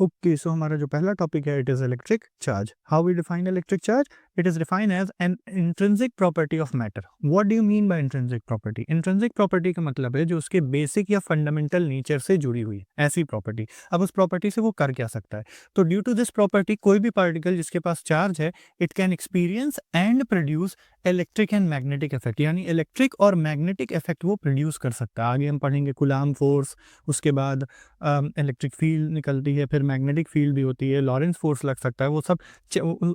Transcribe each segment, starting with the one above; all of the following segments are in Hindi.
ओके, सो हमारा जो पहला टॉपिक है it is electric charge. How we define electric charge? It is defined as an intrinsic property of matter. What do you mean by intrinsic property? Intrinsic property का मतलब है जो उसके बेसिक या फंडामेंटल नेचर से जुड़ी हुई है, ऐसी प्रॉपर्टी। अब उस प्रॉपर्टी से वो कर क्या सकता है? तो ड्यू टू दिस प्रॉपर्टी कोई भी पार्टिकल जिसके पास चार्ज है it can experience and produce electric and magnetic effect, यानी इलेक्ट्रिक और मैग्नेटिक इफेक्ट वो प्रोड्यूस कर सकता है। आगे हम पढ़ेंगे कूलाम फोर्स, उसके बाद इलेक्ट्रिक फील्ड निकलती है, फिर मैग्नेटिक फील्ड भी होती है, लॉरेंस फोर्स लग सकता है। वो सब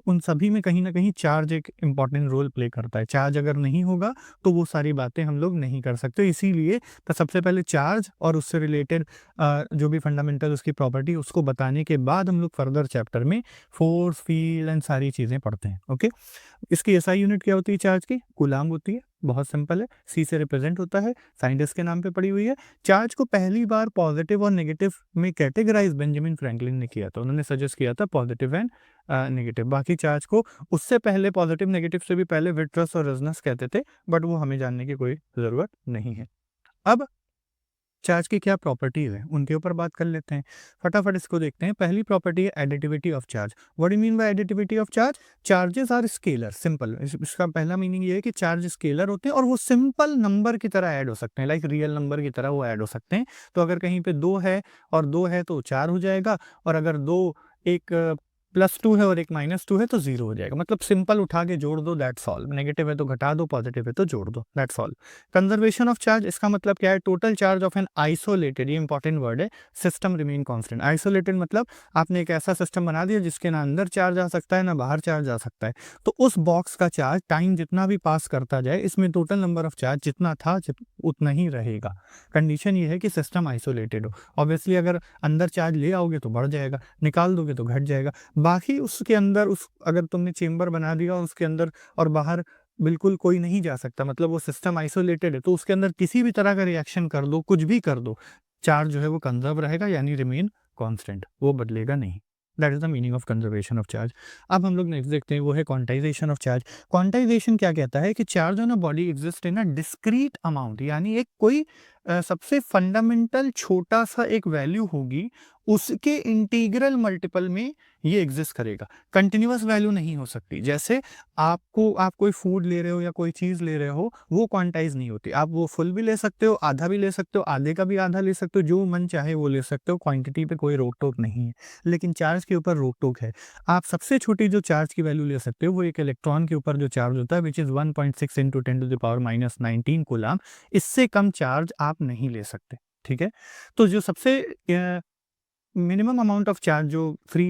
उन सभी में कहीं ना कहीं चार्ज एक इंपॉर्टेंट रोल प्ले करता है। चार्ज अगर नहीं होगा तो वो सारी बातें हम लोग नहीं कर सकते। इसीलिए तो सबसे पहले चार्ज और उससे रिलेटेड जो भी फंडामेंटल उसकी प्रॉपर्टी उसको बताने के बाद हम लोग फर्दर चैप्टर में फोर्स, फील्ड एंड सारी चीज़ें पढ़ते हैं। ओके, इसकी एसआई यूनिट क्या होती है चार्ज की? कूलाम होती है। बहुत सिंपल है, सी से रिप्रेजेंट होता है, साइंटिस्ट के नाम पे पड़ी हुई है। चार्ज को पहली बार पॉजिटिव और नेगेटिव में कैटेगराइज बेंजामिन फ्रैंकलिन ने किया था। उन्होंने सजेस्ट किया था पॉजिटिव एंड नेगेटिव। बाकी चार्ज को उससे पहले पॉजिटिव नेगेटिव से भी पहले विट्रस और रेजोनेंस कहते थे, बट वो हमें जानने की कोई ज़रूरत नहीं है। अब चार्ज की क्या प्रॉपर्टीज है उनके ऊपर बात कर लेते हैं। फटाफट इसको देखते हैं। पहली प्रॉपर्टी है additivity of charge. What do mean by additivity of charge? Charges are scalar. Simple, इसका पहला मीनिंग ये है कि चार्ज स्केलर होते हैं और वो सिंपल नंबर की तरह ऐड हो सकते हैं, लाइक रियल नंबर की तरह वो ऐड हो सकते हैं। तो अगर कहीं पे 2 है और 2 है तो 4 हो जाएगा, और अगर 2 एक +2 है और एक -2 है तो 0 हो जाएगा। मतलब सिंपल उठा के जोड़ दो, दैट्स ऑल। नेगेटिव है तो घटा दो, पॉजिटिव है तो जोड़ दो, that's all. Conservation of charge, इसका मतलब क्या है? Total charge of an isolated, ये इंपॉर्टेंट वर्ड है, सिस्टम रिमेन कांस्टेंट। आइसोलेटेड मतलब आपने एक ऐसा सिस्टम बना दिया जिसके ना अंदर चार्ज आ सकता है ना बाहर चार्ज आ सकता है। तो उस बॉक्स का चार्ज टाइम जितना भी पास करता जाए इसमें टोटल नंबर ऑफ चार्ज जितना था उतना ही रहेगा। कंडीशन ये है कि सिस्टम आइसोलेटेड हो। ऑब्वियसली अगर अंदर चार्ज ले आओगे तो बढ़ जाएगा, निकाल दोगे तो घट जाएगा। बाकी उसके अंदर उस अगर तुमने चेंबर बना दिया और उसके अंदर और बाहर बिल्कुल कोई नहीं जा सकता, मतलब वो सिस्टम आइसोलेटेड है, तो उसके अंदर किसी भी तरह का रिएक्शन कर दो, कुछ भी कर दो, चार्ज जो है वो कंजर्व रहेगा, यानी रिमेन कांस्टेंट, वो बदलेगा नहीं। That is the meaning of conservation of charge. अब हम लोग नेक्स्ट देखते हैं, वो है क्वांटाइजेशन ऑफ चार्ज। क्वांटाइजेशन क्या कहता है कि charge on a body exist in a discrete amount, यानी एक कोई सबसे फंडामेंटल छोटा सा एक वैल्यू होगी, उसके इंटीग्रल मल्टीपल में ये एग्जिस्ट करेगा। कंटिन्यूअस वैल्यू नहीं हो सकती। जैसे आप कोई फूड ले रहे हो या कोई चीज़ ले रहे हो, वो क्वांटाइज नहीं होती। आप वो फुल भी ले सकते हो, आधा भी ले सकते हो, आधे का भी आधा ले सकते हो, जो मन चाहे वो ले सकते हो। क्वांटिटी पे कोई रोक टोक नहीं है, लेकिन चार्ज के ऊपर रोक टोक है। आप सबसे छोटी जो चार्ज की वैल्यू ले सकते हो वो एक इलेक्ट्रॉन के ऊपर जो चार्ज होता है, विच इज़ 1.6 इंटू 10⁻⁻19 कूलाम। इससे कम चार्ज आप नहीं ले सकते, ठीक है। तो जो सबसे मिनिमम अमाउंट ऑफ चार्ज जो फ्री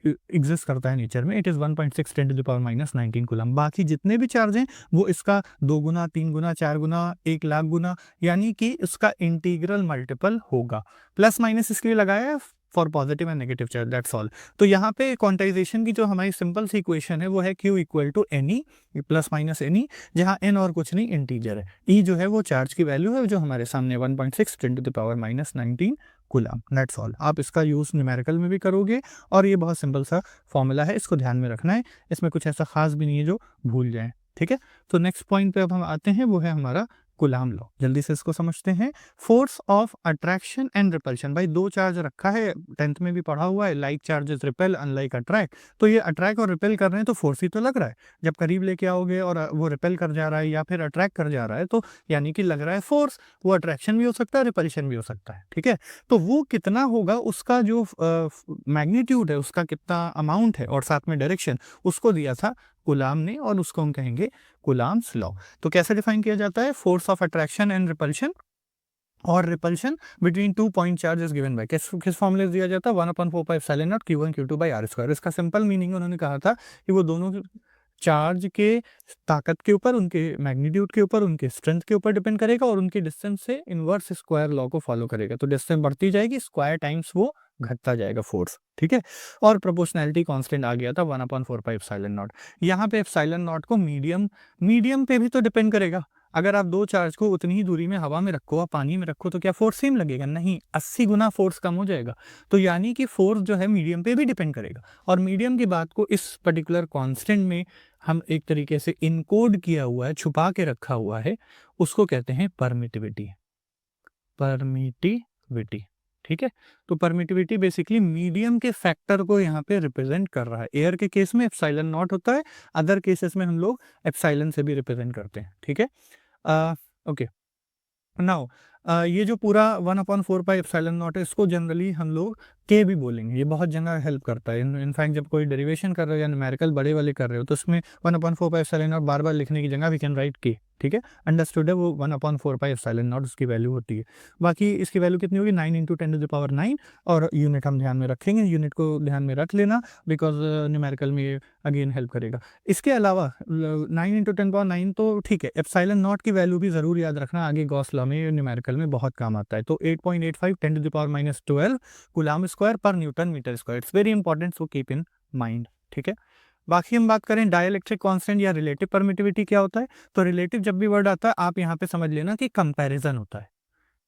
एग्जिस्ट करता है नेचर में, इट इज़ 1.6 10⁻⁻19 कूलम। बाकी जितने भी चार्ज हैं वो इसका 2 गुना, 3 गुना, 4 गुना, 1 लाख गुना, यानी कि उसका इंटीग्रल मल्टीपल होगा। प्लस माइनस इसलिए लगाया है for positive and negative charge, that's all. तो यहाँ पे क्वांटाइजेशन की जो हमारी सिंपल सी इक्वेशन है वो है Q equal to n e plus minus n e, जहाँ n और कुछ नहीं इंटीजर है। E जो है वो चार्ज की वैल्यू है जो हमारे सामने 1.6 10⁻⁻19 कूलम, दैट्स ऑल। आप इसका यूज़ न्यूमेरिकल में भी करोगे और ये बहुत सिंपल सा फॉर्मूला है, इसको ध्यान में रखना है। इसमें कुछ ऐसा खास भी नहीं है जो भूल जाएं, ठीक है। तो नेक्स्ट पॉइंट पे अब हम आते हैं, वो है हमारा कूलाम लॉ। जल्दी से इसको समझते हैं। Force of attraction and repulsion. भाई 2 चार्ज रखा है, 10th में भी पढ़ा हुआ है, like charges repel unlike attract. तो ये अट्रैक्ट और रिपेल कर रहे हैं तो फोर्स ही तो लग रहा है। जब करीब लेके आओगे और वो रिपेल कर जा रहा है या फिर अट्रैक्ट कर जा रहा है तो यानी कि लग रहा है फोर्स। वो अट्रैक्शन भी हो सकता है, रिपल्शन भी हो सकता है, ठीक है। तो वो कितना होगा, उसका जो मैग्नीट्यूड है, उसका कितना अमाउंट है और साथ में डायरेक्शन, उसको दिया था कूलाम ने, और उसको हम कहेंगे कूलाम्स लॉ। तो कैसे डिफाइन किया जाता है? Force of attraction and repulsion और repulsion between 2 point charge is given by, किस फॉर्मूले दिया जाता है? 1/4πε0 Q1 Q2 बाय r²। इसका सिंपल मीनिंग उन्होंने कहा था कि वो दोनों चार्ज के ताकत के ऊपर, उनके मैग्नीट्यूड के ऊपर, उनके स्ट्रेंथ के ऊपर डिपेंड करेगा और उनकी डिस्टेंस से इनवर्स स्क्वायर लॉ को फॉलो करेगा। तो डिस्टेंस बढ़ती जाएगी, स्क्वायर टाइम्स वो घटता जाएगा फोर्स, ठीक है। और प्रोपोर्शनैलिटी कांस्टेंट आ गया था 1/4πε0। यहाँ पे एप्सिलॉन नॉट को मीडियम पे भी तो डिपेंड करेगा। अगर आप 2 चार्ज को उतनी ही दूरी में हवा में रखो, आप पानी में रखो, तो क्या फोर्स सेम लगेगा? नहीं, 80 गुना फोर्स कम हो जाएगा। तो यानी कि फोर्स जो है मीडियम पे भी डिपेंड करेगा। और मीडियम की बात को इस पर्टिकुलर कांस्टेंट में हम एक तरीके से इनकोड किया हुआ है, छुपा के रखा हुआ है, उसको कहते हैं परमिटिविटी। परमिटिविटी, ठीक है। तो परमिटिविटी बेसिकली मीडियम के फैक्टर को यहाँ पे रिप्रेजेंट कर रहा है। एयर के केस में एप्सिलॉन नॉट होता है, अदर केसेस में हम लोग एप्सिलॉन से भी रिप्रेजेंट करते हैं, ठीक है। ओके, नाउ ये जो पूरा 1/4 पाई एप्सिलॉन नॉट है, इसको जनरली हम लोग के भी बोलेंगे। ये बहुत जगह हेल्प करता है। इनफैक्ट जब कोई डेरिवेशन कर रहे हो या न्यूमेरिकल बड़े वाले कर रहे हो, तो उसमें 1/4 पाई एप्सिलॉन नॉट बार बार लिखने की जगह वी कैन राइट के, ठीक है। अंडरस्टूड है, वो 1/4 पाई एप्सिलॉन नॉट उसकी वैल्यू होती है। बाकी इसकी वैल्यू कितनी होगी, 9 × 10⁹ और यूनिट हम ध्यान में रखेंगे, यूनिट को ध्यान में रख लेना, बिकॉज न्यूमेरिकल में अगेन हेल्प करेगा। इसके अलावा 9 × 10⁹ तो ठीक है, एप्सिलॉन नॉट की वैल्यू भी ज़रूर याद रखना, आगे गॉस लॉ में न्यूमेरिकल में बहुत काम आता है। तो 8.85 10⁻12 coulomb square per newton metre square, it's very important, so keep in mind, ठीक है। बाकी हम बात करें डाइलेक्ट्रिक कांस्टेंट या रिलेटिव परमिटिविटी क्या होता है, तो रिलेटिव जब भी वर्ड आता है आप यहाँ पे समझ लेना कि कंपैरिजन होता है।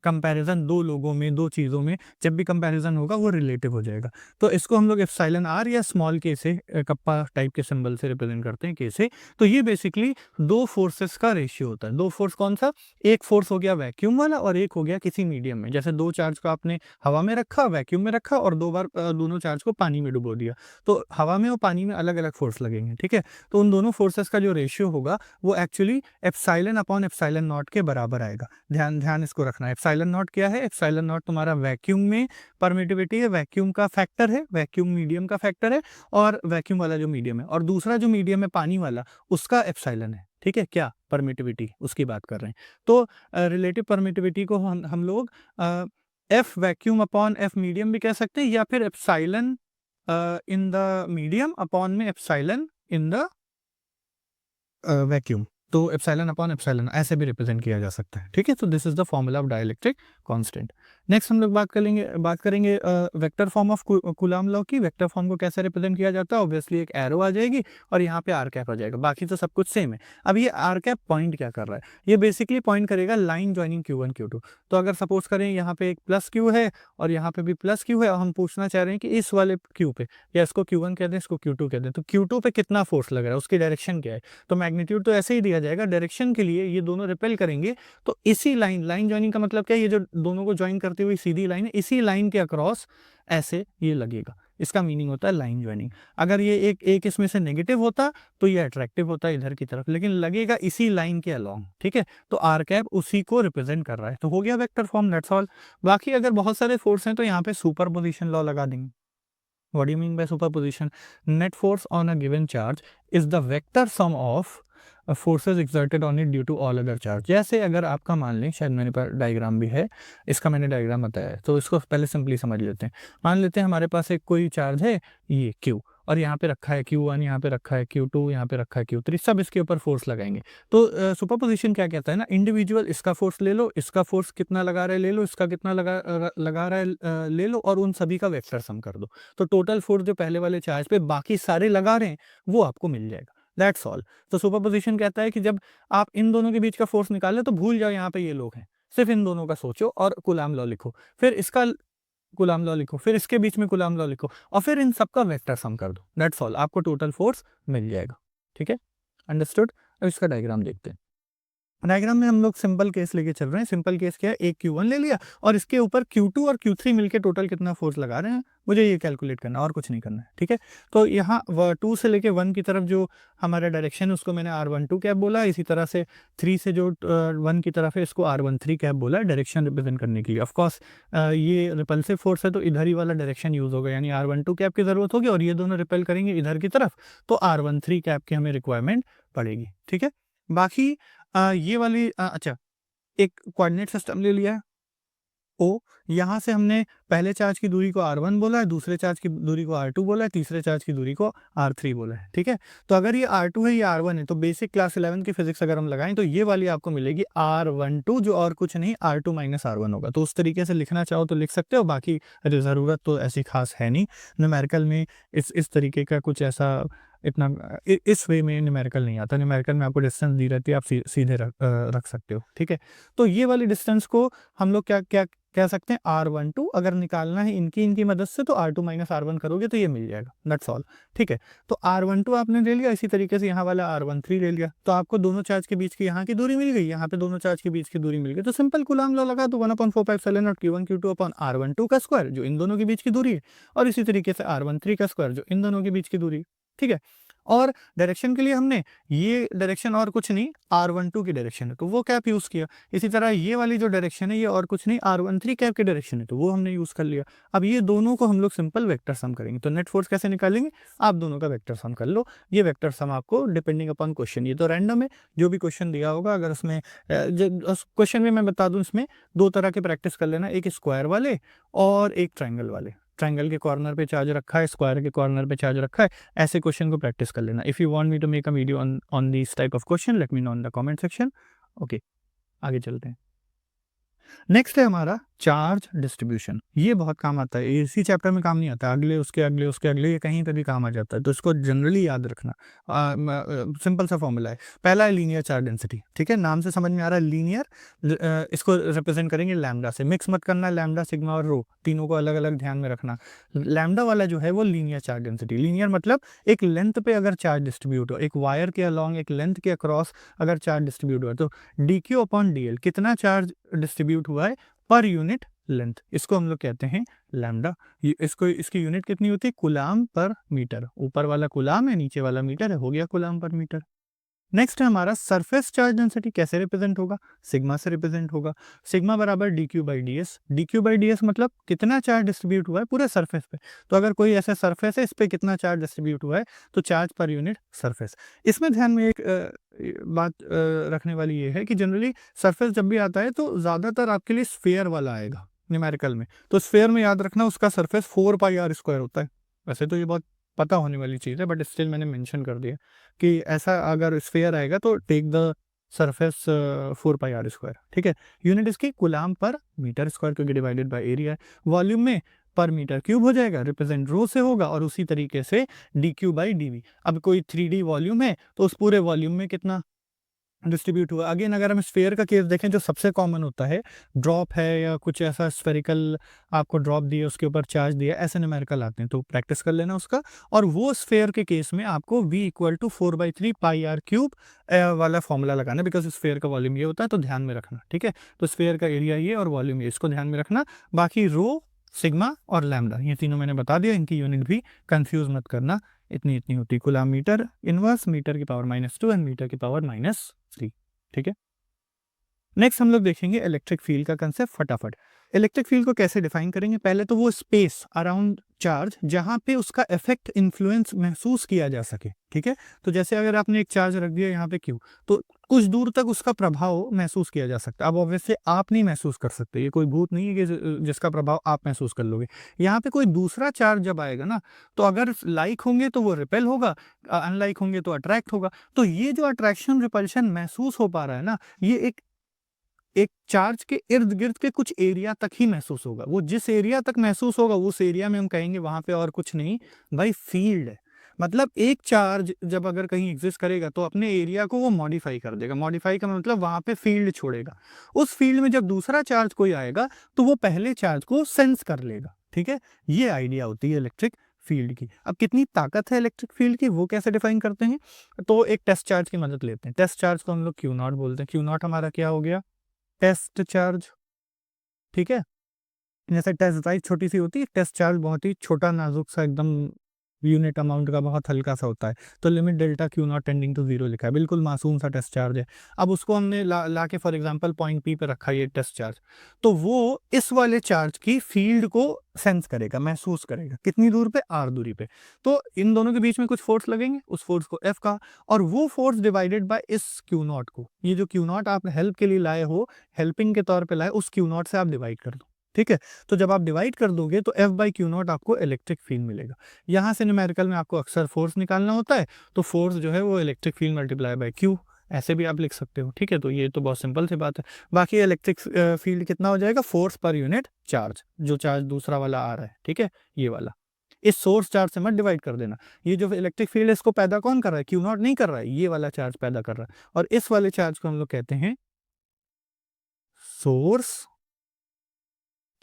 कंपैरिजन दो लोगों में, दो चीज़ों में जब भी कंपैरिजन होगा वो रिलेटिव हो जाएगा। तो इसको हम लोग एप्सिलॉन आर या स्मॉल के से कप्पा टाइप के सिंबल से रिप्रेजेंट करते हैं, के से। तो ये बेसिकली दो फोर्सेस का रेशियो होता है। दो फोर्स कौन सा, एक फोर्स हो गया वैक्यूम वाला और एक हो गया किसी मीडियम में। जैसे दो चार्ज को आपने हवा में रखा, वैक्यूम में रखा और दो बार दोनों चार्ज को पानी में डुबो दिया, तो हवा में और पानी में अलग अलग फोर्स लगेंगे, ठीक है। तो उन दोनों फोर्सेस का जो रेशियो होगा वो actually epsilon upon epsilon not के बराबर आएगा। ध्यान ध्यान इसको रखना है। एप्सिलॉन नॉट क्या है, एप्सिलॉन नॉट तुम्हारा वैक्यूम में परमिटिविटी है, वैक्यूम का फैक्टर है, वैक्यूम मीडियम का फैक्टर है, और वैक्यूम वाला जो मीडियम है, और दूसरा जो मीडियम है पानी वाला, उसका एप्सिलॉन है, ठीक है। क्या परमिटिविटी, उसकी बात कर रहे हैं। तो रिलेटिव परमिटिविटी को हम लोग F vacuum upon F medium भी कह सकते हैं, या फिर epsilon in the medium upon में एप्सिलॉन इन द वैक्यूम, तो एप्सिलॉन अपॉन एप्सिलॉन ऐसे भी रिप्रेजेंट किया जा सकता है, ठीक है। तो this is the formula of dielectric constant. Next हम लोग बात करेंगे vector form of coulomb law की। वेक्टर फॉर्म को कैसे रिप्रेजेंट किया जाता है, ऑब्वियसली एक एरो आ जाएगी और यहाँ पे आर कैप आ जाएगा, बाकी तो सब कुछ सेम है। अब ये आर कैप पॉइंट क्या कर रहा है, ये बेसिकली पॉइंट करेगा लाइन ज्वाइनिंग Q1 Q2। तो अगर सपोज करें यहाँ पे एक प्लस क्यू है और यहाँ पे भी प्लस क्यू है, और हम पूछना चाह रहे हैं कि इस वाले क्यू पे, या इसको Q1 कह दें, इसको Q2 कह दें, तो Q2 पे कितना फोर्स लग रहा है, उसकी डायरेक्शन क्या है। तो मैग्नीट्यूड तो ऐसे ही दिया जाएगा, डायरेक्शन के लिए ये दोनों रिपेल करेंगे। तो इसी लाइन ज्वाइनिंग का मतलब क्या है, ये जो दोनों को ज्वाइन करती हुई सीधी लाइन है, इसी लाइन के अक्रॉस ऐसे ये लगेगा, इसका मीनिंग होता है लाइन ज्वाइनिंग। अगर ये एक इसमें से नेगेटिव होता तो ये अट्रैक्टिव होता है इधर की तरफ, लेकिन लगेगा इसी लाइन के अलोंग, ठीक है। तो आर कैप उसी को रिप्रेजेंट कर रहा है। तो हो गया वेक्टर फॉर्म, दैट्स ऑल। बाकी अगर बहुत सारे फोर्स हैं तो यहाँ पे सुपरपोजिशन लॉ लगा देंगे। What do you mean by superposition? Net force on a given charge is the vector sum of forces exerted on it due to all other charge। जैसे अगर आपका मान लें, शायद मेरे पास डायग्राम भी है, इसका मैंने डायग्राम बताया है, तो इसको पहले सिंपली समझ लेते हैं। मान लेते हैं हमारे पास एक कोई चार्ज है ये Q, और यहाँ पे रखा है Q1, यहाँ पे रखा है Q2, यहाँ पे रखा है Q3, सब इसके ऊपर फोर्स लगाएंगे। तो सुपरपोजिशन क्या कहता है ना, इंडिविजुअल इसका फोर्स ले लो, इसका फोर्स कितना लगा रहा है ले लो, इसका कितना लगा रहा है ले लो, और उन सभी का वेक्टर सम कर दो। तो टोटल फोर्स जो पहले वाले चार्ज पे बाकी सारे लगा रहे हैं वो आपको मिल जाएगा, दैट्स ऑल। तो सुपरपोजिशन कहता है कि जब आप इन दोनों के बीच का फोर्स निकालें तो भूल जाओ यहाँ पे ये लोग हैं, सिर्फ इन दोनों का सोचो और कूलम लॉ लिखो, फिर इसका कूलम लॉ लिखो, फिर इसके बीच में कूलम लॉ लिखो, और फिर इन सबका वेक्टर सम कर दो, दैट्स ऑल। आपको टोटल फोर्स मिल जाएगा, ठीक है, अंडरस्टूड। अब इसका डायग्राम देखते हैं। डायग्राम में हम लोग सिंपल केस लेके चल रहे हैं। सिंपल केस क्या है, एक Q1 ले लिया और इसके ऊपर Q2 और Q3 मिलके टोटल कितना फोर्स लगा रहे हैं, मुझे ये कैलकुलेट करना, और कुछ नहीं करना है, ठीक है। तो यहाँ 2 से लेके 1 की तरफ जो हमारा डायरेक्शन है उसको मैंने R12 कैप बोला, इसी तरह से 3 से जो 1 की तरफ है इसको R13 कैप बोला, डायरेक्शन रिप्रेजेंट करने के लिए। ऑफकोर्स ये रिपल्सिव फोर्स है तो इधर ही वाला डायरेक्शन यूज होगा, यानी R12 कैप की जरूरत होगी, और ये दोनों रिपेल करेंगे इधर की तरफ, तो R13 कैप की हमें रिक्वायरमेंट पड़ेगी, ठीक है। बाकी ये वाली अच्छा, एक कोऑर्डिनेट सिस्टम ले लिया है ओ, यहाँ से हमने पहले चार्ज की दूरी को R1 बोला है, दूसरे चार्ज की दूरी को R2 बोला है, तीसरे चार्ज की दूरी को R3 बोला है, ठीक है। तो अगर ये R2 है, ये R1 है, तो बेसिक क्लास 11 की फिजिक्स अगर हम लगाएं तो ये वाली आपको मिलेगी R12, जो और कुछ नहीं R2 माइनस R1 होगा। तो उस तरीके से लिखना चाहो तो लिख सकते हो, बाकी ज़रूरत तो ऐसी खास है नहीं न्यूमेरिकल में इस तरीके का कुछ ऐसा इतना इस वे में न्यूमेरिकल नहीं आता। न्यूमेरिकल में आपको डिस्टेंस दी रहती है, आप सीधे रख सकते हो, ठीक है। तो ये वाली डिस्टेंस को हम लोग क्या क्या कह सकते हैं, R12। अगर निकालना है इनकी मदद से तो R2 माइनस R1 करोगे तो ये मिल जाएगा, दैट्स ऑल, ठीक है। तो R12 आपने ले लिया, इसी तरीके से यहाँ वाला R13 ले लिया, तो आपको दोनों चार्ज के बीच की यहाँ की दूरी मिल गई, यहाँ पे दोनों चार्ज के बीच की दूरी मिल गई। तो सिंपल कूलम लॉ लगा दो, 1/4πε0 Q1 Q2 अपॉन R12 का स्क्वायर जो इन दोनों के बीच की दूरी है, और इसी तरीके से R13 का स्क्वायर जो इन दोनों के बीच की दूरी है, ठीक है। और डायरेक्शन के लिए हमने ये डायरेक्शन और कुछ नहीं R12 की डायरेक्शन है तो वो कैप यूज किया। इसी तरह ये वाली जो डायरेक्शन है ये और कुछ नहीं R13 कैप की डायरेक्शन है तो वो हमने यूज कर लिया। अब ये दोनों को हम लोग सिंपल वेक्टर सम करेंगे। तो नेट फोर्स कैसे निकालेंगे, आप दोनों का वेक्टर सम कर लो। ये वेक्टर सम आपको डिपेंडिंग अपॉन क्वेश्चन, ये तो रैंडम है, जो भी क्वेश्चन दिया होगा अगर उसमें क्वेश्चन में मैं बता दूं, इसमें दो तरह के प्रैक्टिस कर लेना, एक स्क्वायर वाले और एक ट्राइंगल वाले। ट्राइंगल के कॉर्नर पे चार्ज रखा है, स्क्वायर के कॉर्नर पे चार्ज रखा है, ऐसे क्वेश्चन को प्रैक्टिस कर लेना। If you want me to make a video on this type of question, let me know in the comment section. Okay, आगे चलते हैं। नेक्स्ट है हमारा चार्ज डिस्ट्रीब्यूशन। ये बहुत काम आता है, इसी चैप्टर में काम नहीं आता, अगले उसके अगले उसके अगले ये कहीं पे भी काम आ जाता है, तो इसको जनरली याद रखना। सिंपल सा फॉर्मूला है, पहला है लीनियर चार्ज डेंसिटी, ठीक है, नाम से समझ में आ रहा है लीनियर। इसको रिप्रेजेंट करेंगे लैम्डा से, मिक्स मत करना, लैम्डा सिग्मा और रो तीनों को अलग अलग ध्यान में रखना। लैम्डा वाला जो है वो लीनियर चार्ज डेंसिटी, लीनियर मतलब एक लेंथ पे अगर चार्ज डिस्ट्रीब्यूट हो, एक वायर के अलॉन्ग एक लेंथ के अक्रॉस अगर चार्ज डिस्ट्रीब्यूट हुआ तो dq अपॉन dl कितना चार्ज डिस्ट्रीब्यूट हुआ है पर यूनिट लेंथ, इसको हम लोग कहते हैं लैम्डा। इसको इसकी यूनिट कितनी होती है, कूलाम पर मीटर। ऊपर वाला कूलाम है, नीचे वाला मीटर है, हो गया कूलाम पर मीटर। नेक्स्ट है हमारा सरफेस चार्ज डेंसिटी, कैसे रिप्रेजेंट होगा, सिग्मा से रिप्रेजेंट होगा। सिग्मा बराबर dq by ds, dq by ds मतलब कितना चार्ज डिस्ट्रीब्यूट हुआ है पूरे सरफेस पे। तो अगर कोई ऐसा सरफेस है, इस पे कितना चार्ज डिस्ट्रीब्यूट हुआ है, तो चार्ज पर यूनिट सरफेस। इसमें ध्यान में एक बात रखने वाली ये है कि जनरली सरफेस जब भी आता है तो ज़्यादातर आपके लिए स्फेयर वाला आएगा न्यूमेरिकल में। तो स्फेयर में याद रखना उसका सरफेस 4πr² होता है। वैसे तो ये बहुत पता होने वाली चीज़ है, बट स्टिल मैंने मेंशन कर दिया कि ऐसा अगर स्फेयर आएगा तो टेक द सरफेस 4πr², ठीक है। यूनिट इसकी कूलाम पर मीटर स्क्वायर क्योंकि डिवाइडेड बाय एरिया है। वॉल्यूम में पर मीटर क्यूब हो जाएगा, रिप्रेजेंट रो से होगा, और उसी तरीके से dq बाई dv। अब कोई 3D वॉल्यूम है तो उस पूरे वॉल्यूम में कितना डिस्ट्रीब्यूट हुआ। अगेन अगर हम स्फेयर का केस देखें जो सबसे कॉमन होता है, ड्रॉप है या कुछ ऐसा स्फेरिकल आपको ड्रॉप दिया उसके ऊपर चार्ज दिया, ऐसे न्यूमेरिकल आते हैं तो प्रैक्टिस कर लेना उसका। और वो स्फेयर के केस में आपको v इक्वल टू 4/3πr³ वाला फॉर्मूला लगाना, बिकॉज स्फेयर का वॉल्यूम ये होता है तो ध्यान में रखना, ठीक है। तो स्फेयर का एरिया ये और वॉल्यूम ये, इसको ध्यान में रखना। बाकी रो, सिग्मा और लैम्डा ये तीनों मैंने बता दिया, इनकी यूनिट भी कंफ्यूज मत करना, इतनी होती है। कूलाम मीटर इनवर्स, मीटर की पावर -2 एंड मीटर की पावर -3, ठीक है। नेक्स्ट हम लोग देखेंगे इलेक्ट्रिक फील्ड का कंसेप्ट फटाफट। इलेक्ट्रिक फील्ड को कैसे डिफाइन करेंगे, पहले तो वो स्पेस अराउंड चार्ज जहां पे उसका इफेक्ट इन्फ्लुएंस महसूस किया जा सके, ठीक है। तो जैसे अगर आपने एक चार्ज रख दिया यहाँ पे Q, तो कुछ दूर तक उसका प्रभाव महसूस किया जा सकता है। अब ऑब्वियसली आप नहीं महसूस कर सकते, ये कोई भूत नहीं है कि जिसका प्रभाव आप महसूस कर लोगे। यहाँ पे कोई दूसरा चार्ज जब आएगा ना, तो अगर लाइक होंगे तो वो रिपेल होगा, अनलाइक होंगे तो अट्रैक्ट होगा। तो ये जो अट्रैक्शन रिपल्शन महसूस हो पा रहा है ना, ये एक चार्ज के इर्द गिर्द के कुछ एरिया तक ही महसूस होगा। वो जिस एरिया तक महसूस होगा उस एरिया में हम कहेंगे वहां पे और कुछ नहीं भाई फील्ड है। मतलब एक चार्ज जब अगर कहीं एग्जिस्ट करेगा तो अपने एरिया को वो मॉडिफाई कर देगा। मॉडिफाई का मतलब वहां पे फील्ड छोड़ेगा। उस फील्ड में जब दूसरा चार्ज कोई आएगा तो वो पहले चार्ज को सेंस कर लेगा, ठीक है। ये आइडिया होती है इलेक्ट्रिक फील्ड की। अब कितनी ताकत है इलेक्ट्रिक फील्ड की वो कैसे डिफाइन करते हैं, तो एक टेस्ट चार्ज की मदद लेते हैं। टेस्ट चार्ज को हम लोग Q0 बोलते हैं। Q0 हमारा क्या हो गया, टेस्ट चार्ज, ठीक है। जैसे टेस्ट ड्राइव छोटी सी होती है, टेस्ट चार्ज बहुत ही छोटा नाजुक सा एकदम यूनिट अमाउंट का बहुत हल्का सा होता है। तो limit delta Q0 tending to 0 लिखा है, बिल्कुल मासूम सा टेस्ट चार्ज है। अब उसको हमने ला के फॉर एग्जांपल पॉइंट P पे रखा है ये टेस्ट चार्ज, तो वो इस वाले चार्ज की फील्ड को सेंस करेगा, महसूस करेगा। कितनी दूर पे, R दूरी पे। तो इन दोनों के बीच में कुछ फोर्स लगेंगे, उस फोर्स को F का, और वो फोर्स डिवाइडेड बाय इस Q0 को, ये जो Q0 आप हेल्प के लिए लाए हो, हेल्पिंग के तौर पे लाए, उस Q0 से आप डिवाइड कर दो, ठीक है। तो जब आप डिवाइड कर दोगे तो F/Q0 आपको इलेक्ट्रिक फील्ड मिलेगा। यहाँ से न्यूमेरिकल में आपको अक्सर फोर्स निकालना होता है, तो फोर्स जो है वो electric field multiply by Q, ऐसे भी आप लिख सकते हो, ठीक है। तो ये तो बहुत सिंपल सी बात है। बाकी इलेक्ट्रिक फील्ड कितना हो जाएगा, फोर्स पर यूनिट चार्ज, जो चार्ज दूसरा वाला आ रहा है, ठीक है, ये वाला। इस सोर्स चार्ज से मत डिवाइड कर देना। ये जो इलेक्ट्रिक फील्ड है इसको पैदा कौन कर रहा है, क्यू नॉट नहीं कर रहा है, ये वाला चार्ज पैदा कर रहा है। और इस वाले चार्ज को हम लोग कहते हैं सोर्स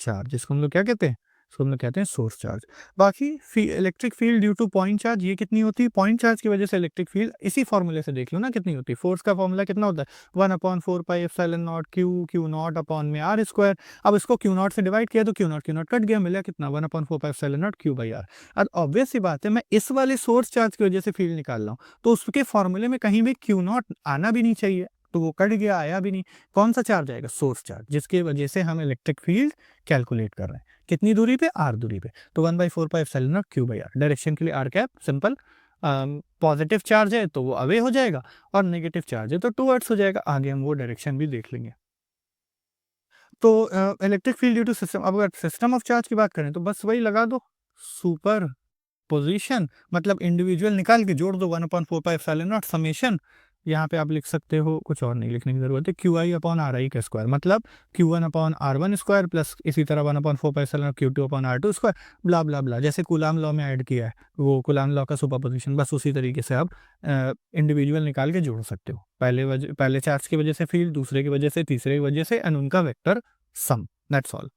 चार्ज, जिसको हम लोग क्या कहते हैं, इसको हम लोग कहते हैं सोर्स चार्ज। बाकी electric field due two point charge, ये कितनी होती है, पॉइंट चार्ज की वजह से इलेक्ट्रिक फील्ड इसी फॉर्मूले से देख लो ना कितनी होती है। फोर्स का फॉर्मूला कितना होता है, 1/4 pi epsilon naught Q not upon में आर स्क्वायर। अब इसको क्यू नॉट से डिवाइड किया तो क्यू नॉट कट गया, मिला कितना 1/4 pi epsilon naught q by r. अब ऑब्वियस सी बात है मैं इस वाले सोर्स चार्ज की वजह से फील्ड निकाल रहा हूँ, तो उसके फॉर्मूले में कहीं भी क्यू नॉट आना भी नहीं चाहिए, तो वो कट गया, आया भी नहीं। कौन सा चार्ज आएगा, सोर्स चार्ज, जिसकी वजह से हम इलेक्ट्रिक फील्ड कैलकुलेट कर रहे हैं। कितनी दूरी पे, आर दूरी पे। तो 1/4 pi epsilon naught q by r. Direction के लिए r cap simple, positive charge है तो वो अवे हो जाएगा और नेगेटिव चार्ज है तो टुवर्ड्स हो जाएगा। आगे हम वो डायरेक्शन भी देख लेंगे। तो electric field due to system, अब अगर सिस्टम ऑफ चार्ज की बात करें तो बस वही लगा दो, सुपर पोजीशन, मतलब इंडिविजुअल निकाल के जोड़ दो 1/4 पाई एप्सिलॉन नॉट समेशन। यहाँ पे आप लिख सकते हो, कुछ और नहीं लिखने की जरूरत है, क्यू आई अपॉन आर आई का स्क्वायर, मतलब Q1 upon R1 square plus इसी तरह 1/4 pi epsilon nought Q2 upon R2 square, blah blah blah, जैसे कूलाम लॉ में ऐड किया है, वो कूलाम लॉ का सुपरपोजिशन, बस उसी तरीके से आप इंडिविजुअल निकाल के जोड़ सकते हो। पहले चार्ज की वजह से फील्ड, दूसरे की वजह से, तीसरे की वजह से, एंड उनका वेक्टर सम, दैट्स ऑल।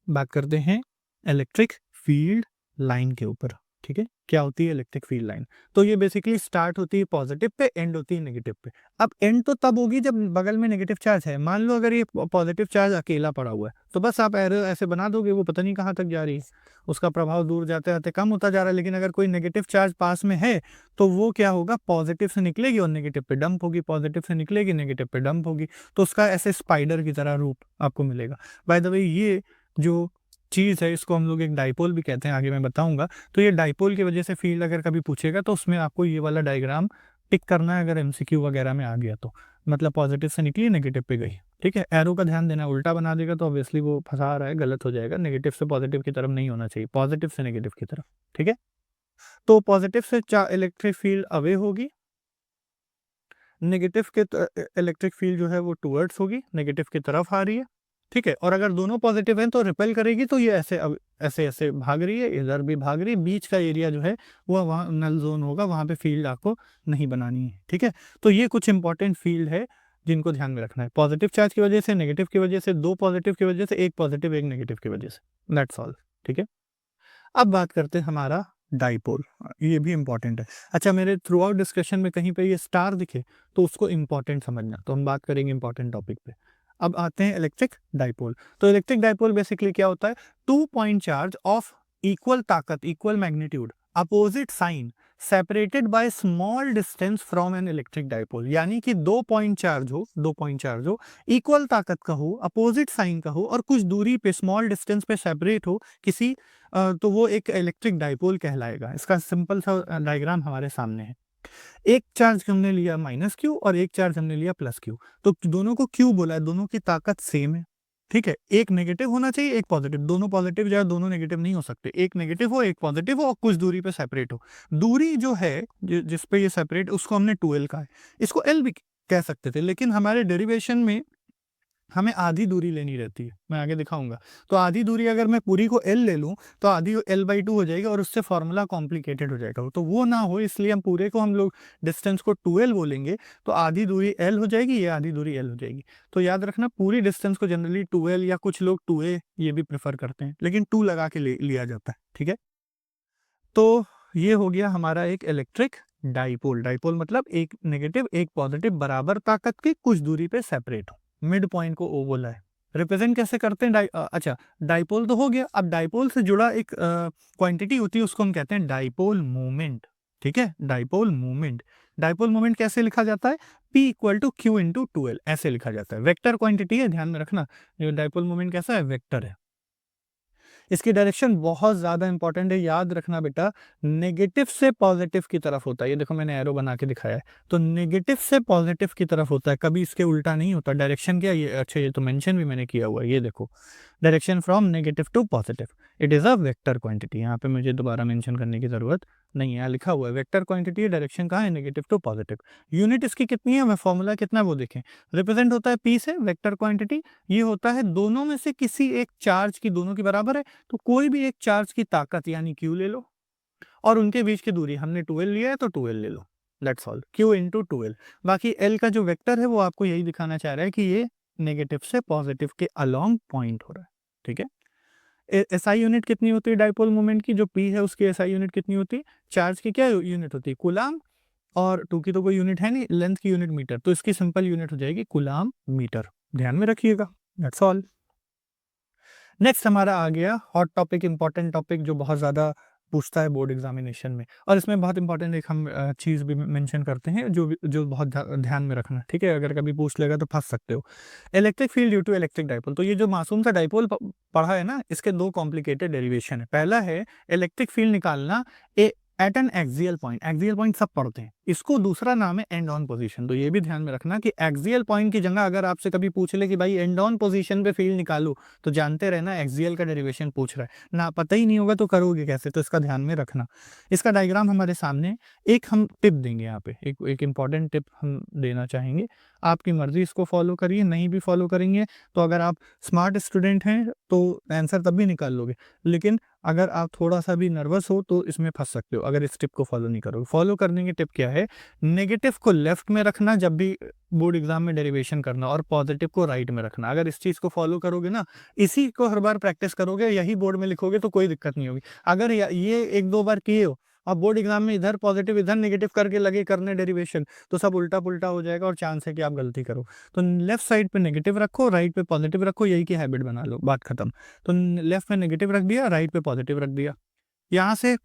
बात करते हैं इलेक्ट्रिक फील्ड लाइन के ऊपर। ठीक है, क्या होती है इलेक्ट्रिक फील्ड लाइन, तो ये बेसिकली स्टार्ट होती है पॉजिटिव पे, एंड होती है नेगेटिव पे। अब एंड तो तब होगी जब बगल में नेगेटिव चार्ज है। मान लो अगर ये पॉजिटिव चार्ज अकेला पड़ा हुआ है तो बस आप एरो ऐसे बना दोगे, वो पता नहीं कहाँ तक जा रही है, उसका प्रभाव दूर जाते जाते कम होता जा रहा है। लेकिन अगर कोई नेगेटिव चार्ज पास में है तो वो क्या होगा, पॉजिटिव से निकलेगी और नेगेटिव पे डंप होगी, पॉजिटिव से निकलेगी, नेगेटिव पे डंप होगी, तो उसका ऐसे स्पाइडर की तरह रूप आपको मिलेगा। बाय द वे ये जो चीज़ है इसको हम लोग एक डाइपोल भी कहते हैं, आगे मैं बताऊंगा। तो ये डाइपोल की वजह से फील्ड अगर कभी पूछेगा तो उसमें आपको ये वाला डायग्राम टिक करना है, अगर एमसीक्यू वगैरह में आ गया तो, मतलब पॉजिटिव से निकली नेगेटिव पे गई। ठीक है, एरो का ध्यान देना, उल्टा बना देगा तो ऑब्वियसली वो फंसा रहा है, गलत हो जाएगा, नेगेटिव से पॉजिटिव की तरफ नहीं होना चाहिए, पॉजिटिव से नेगेटिव की तरफ। ठीक है, तो पॉजिटिव से इलेक्ट्रिक फील्ड अवे होगी, नेगेटिव के इलेक्ट्रिक फील्ड जो है वो टुवर्ड्स होगी, नेगेटिव की तरफ आ रही है। ठीक है, और अगर दोनों पॉजिटिव हैं तो रिपेल करेगी, तो ये ऐसे अब ऐसे ऐसे भाग रही है, इधर भी भाग रही है, बीच का एरिया जो है वो वहाँ नल जोन होगा, वहाँ पे फील्ड आपको नहीं बनानी है। ठीक है, तो ये कुछ इंपॉर्टेंट फील्ड है जिनको ध्यान में रखना है। पॉजिटिव चार्ज की वजह से, नेगेटिव की वजह से, दो पॉजिटिव की वजह से, एक पॉजिटिव एक नेगेटिव की वजह से, दैट्स ऑल। ठीक है, अब बात करते हैं हमारा डाइपोल, ये भी इंपॉर्टेंट है। अच्छा, मेरे थ्रू आउट डिस्कशन में कहीं पे ये स्टार दिखे तो उसको इंपॉर्टेंट समझना, तो हम बात करेंगे इंपॉर्टेंट टॉपिक पे। अब आते हैं इलेक्ट्रिक डाइपोल। तो इलेक्ट्रिक डाइपोल बेसिकली क्या होता है, 2 पॉइंट चार्ज ऑफ इक्वल ताकत, equal magnitude, opposite sign, separated by small distance from an electric dipole. यानी कि 2 पॉइंट चार्ज हो, इक्वल ताकत का हो, अपोजिट साइन का हो, और कुछ दूरी पे, स्मॉल डिस्टेंस पे सेपरेट हो किसी, तो वो एक इलेक्ट्रिक डाइपोल कहलाएगा। इसका सिंपल सा डायग्राम हमारे सामने है। एक चार्ज हमने लिया माइनस क्यू और एक चार्ज हमने लिया प्लस क्यू, तो दोनों को क्यू बोला है, दोनों की ताकत सेम है। ठीक है, एक नेगेटिव होना चाहिए, एक पॉजिटिव, दोनों पॉजिटिव या दोनों नेगेटिव नहीं हो सकते, एक नेगेटिव हो एक पॉजिटिव हो और कुछ दूरी पे सेपरेट हो। दूरी जो है जिस पे ये सेपरेट, उसको हमने 2L कहा है। इसको L भी कह सकते थे, लेकिन हमारे डेरिवेशन में हमें आधी दूरी लेनी रहती है, मैं आगे दिखाऊंगा। तो आधी दूरी अगर मैं पूरी को L ले लूं तो आधी L/2 हो जाएगी और उससे फॉर्मूला कॉम्प्लिकेटेड हो जाएगा, तो वो ना हो इसलिए हम पूरे को, हम लोग डिस्टेंस को 2L बोलेंगे, तो आधी दूरी L हो जाएगी, ये आधी दूरी L हो जाएगी। तो याद रखना, पूरी डिस्टेंस को जनरली 2L या कुछ लोग 2A ये भी प्रेफर करते हैं, लेकिन 2 लगा के लिया जाता है। ठीक है, तो ये हो गया हमारा एक इलेक्ट्रिक डाइपोल। डाइपोल मतलब एक नेगेटिव एक पॉजिटिव बराबर ताकत के कुछ दूरी पे सेपरेट हो, मिड पॉइंट को ओ बोला है। रिप्रेजेंट कैसे करते हैं, अच्छा, डाइपोल तो हो गया। अब डाइपोल से जुड़ा एक क्वांटिटी होती है, उसको हम कहते हैं डाइपोल मोमेंट। ठीक है, डाइपोल मोमेंट। डाइपोल मोमेंट कैसे लिखा जाता है, P equal to q into 2L, ऐसे लिखा जाता है। वेक्टर क्वांटिटी है, ध्यान में रखना, डाइपोल मोमेंट कैसा है, वेक्टर है। इसकी डायरेक्शन बहुत ज़्यादा इंपॉर्टेंट है, याद रखना बेटा, नेगेटिव से पॉजिटिव की तरफ होता है। ये देखो मैंने एरो बना के दिखाया है, तो नेगेटिव से पॉजिटिव की तरफ होता है, कभी इसके उल्टा नहीं होता। डायरेक्शन क्या, ये अच्छा, ये तो मेंशन भी मैंने किया हुआ है, ये देखो, direction from negative to positive, it is a vector quantity. यहाँ पे मुझे दोबारा मेंशन करने की ज़रूरत नहीं है, यहाँ लिखा हुआ है वेक्टर क्वांटिटी है, डायरेक्शन कहाँ है, नेगेटिव टू पॉजिटिव। यूनिट इसकी कितनी है, हमें फॉर्मूला कितना है वो देखें, रिप्रेजेंट होता है पी से, वेक्टर क्वांटिटी ये होता है दोनों में से किसी एक चार्ज की, दोनों की बराबर है, तो कोई भी एक चार्ज की ताकत यानी क्यू ले लो, और उनके बीच की दूरी हमने 2l लिया है तो 2l ले लो, that's all, q into 2l। बाकी l का जो वेक्टर है वो आपको यही दिखाना चाह रहा है कि ये नेगेटिव से पॉजिटिव के अलोंग पॉइंट हो रहा है, ठीक है। एसआई यूनिट कितनी होती है डाइपोल मोमेंट की, जो p है उसकी एसआई यूनिट कितनी होती है, चार्ज की क्या यूनिट होती है, कूलाम, और 2 की तो कोई यूनिट है नहीं, लेंथ की यूनिट मीटर, तो इसकी सिंपल यूनिट हो जाएगी कूलाम मीटर, ध्यान में रखिएगा, दैट्स ऑल। नेक्स्ट हमारा आ गया हॉट टॉपिक, इंपॉर्टेंट टॉपिक जो बहुत ज़्यादा पूछता है बोर्ड एग्जामिनेशन में, और इसमें बहुत इंपॉर्टेंट एक हम चीज़ भी मेंशन करते हैं जो बहुत ध्यान में रखना, ठीक है, अगर कभी पूछ लेगा तो फंस सकते हो। Electric field due to electric dipole, तो ये जो मासूम सा डाइपोल पढ़ा है ना, इसके दो कॉम्प्लिकेटेड डेरिवेशन है। पहला है इलेक्ट्रिक फील्ड निकालना at an axial point, axial point सब पढ़ते हैं इसको, दूसरा नाम है एंड ऑन पोजीशन। तो ये भी ध्यान में रखना कि एक्सियल पॉइंट की जगह अगर आपसे कभी पूछ ले कि भाई एंड ऑन पोजीशन पे फील्ड निकालो, तो जानते रहना एक्सियल का डेरिवेशन पूछ रहा है ना, पता ही नहीं होगा तो करोगे कैसे, तो इसका ध्यान में रखना। इसका डायग्राम हमारे सामने, एक हम टिप देंगे यहाँ पे, एक इंपॉर्टेंट टिप हम देना चाहेंगे, आपकी मर्जी इसको फॉलो करिए, नहीं भी फॉलो करेंगे तो अगर आप स्मार्ट स्टूडेंट हैं तो आंसर तब भी निकाल लोगे, लेकिन अगर आप थोड़ा सा भी नर्वस हो तो इसमें फंस सकते हो अगर इस टिप को फॉलो नहीं करोगे। फॉलो करने की टिप क्या है, नेगेटिव को लेफ्ट में रखना जब भी बोर्ड एग्जाम में डेरिवेशन करना, और पॉजिटिव को राइट में रखना। अगर इस चीज़ को फॉलो करोगे ना, इसी को हर बार प्रैक्टिस करोगे, यही बोर्ड में लिखोगे तो कोई दिक्कत नहीं होगी। अगर ये एक दो बार किए हो, अब बोर्ड एग्जाम में इधर पॉजिटिव इधर नेगेटिव करके लगे करने डेरिवेशन, तो सब उल्टा पुल्टा हो जाएगा और चांस है कि आप गलती करो। तो लेफ्ट साइड पे नेगेटिव रखो, राइट पे पॉजिटिव रखो, यही की हैबिट बना लो, बात खत्म। तो लेफ्ट में नेगेटिव रख दिया, राइट पे पॉजिटिव रख दिया। यहाँ से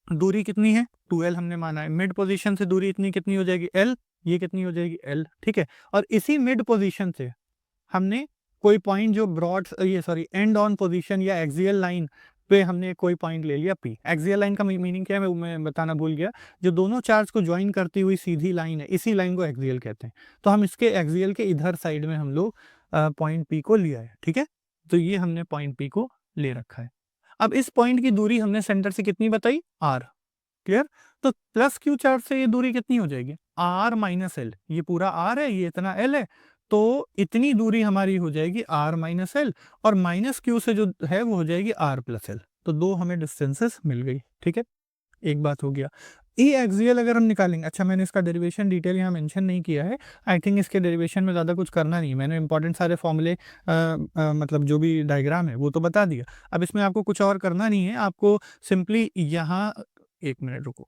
दूरी कितनी है, 2l हमने माना है, मिड पोजीशन से दूरी इतनी कितनी हो जाएगी, l, ये कितनी हो जाएगी l, ठीक है। और इसी मिड पोजीशन से हमने कोई पॉइंट जो ब्रॉड एंड ऑन पोजीशन या एक्सियल लाइन पे हमने कोई पॉइंट ले लिया p। एक्सियल लाइन का मीनिंग क्या है मैं बताना भूल गया, जो दोनों चार्ज को ज्वाइन करती हुई सीधी लाइन है, इसी लाइन को एक्सियल कहते हैं। तो हम इसके एक्सियल के इधर साइड में हम लोग पॉइंट p को लिया है, ठीक है। तो ये हमने पॉइंट p को ले रखा है। अब इस पॉइंट की दूरी हमने सेंटर से कितनी बताई, r, क्लियर। तो प्लस क्यू चार्ज से ये दूरी कितनी हो जाएगी, r माइनस एल, ये पूरा r है, ये इतना l है, तो इतनी दूरी हमारी हो जाएगी r माइनस एल, और माइनस क्यू से जो है वो हो जाएगी r प्लस एल। तो दो हमें डिस्टेंसेस मिल गई, ठीक है, एक बात हो गया। ई एक्सियल अगर हम निकालेंगे, अच्छा मैंने इसका डेरिवेशन डिटेल यहाँ मेंशन नहीं किया है, आई थिंक इसके डेरिवेशन में ज़्यादा कुछ करना नहीं, मैंने इंपॉर्टेंट सारे फॉर्मूले मतलब जो भी डायग्राम है वो तो बता दिया। अब इसमें आपको कुछ और करना नहीं है, आपको सिंपली यहाँ, एक मिनट रुको,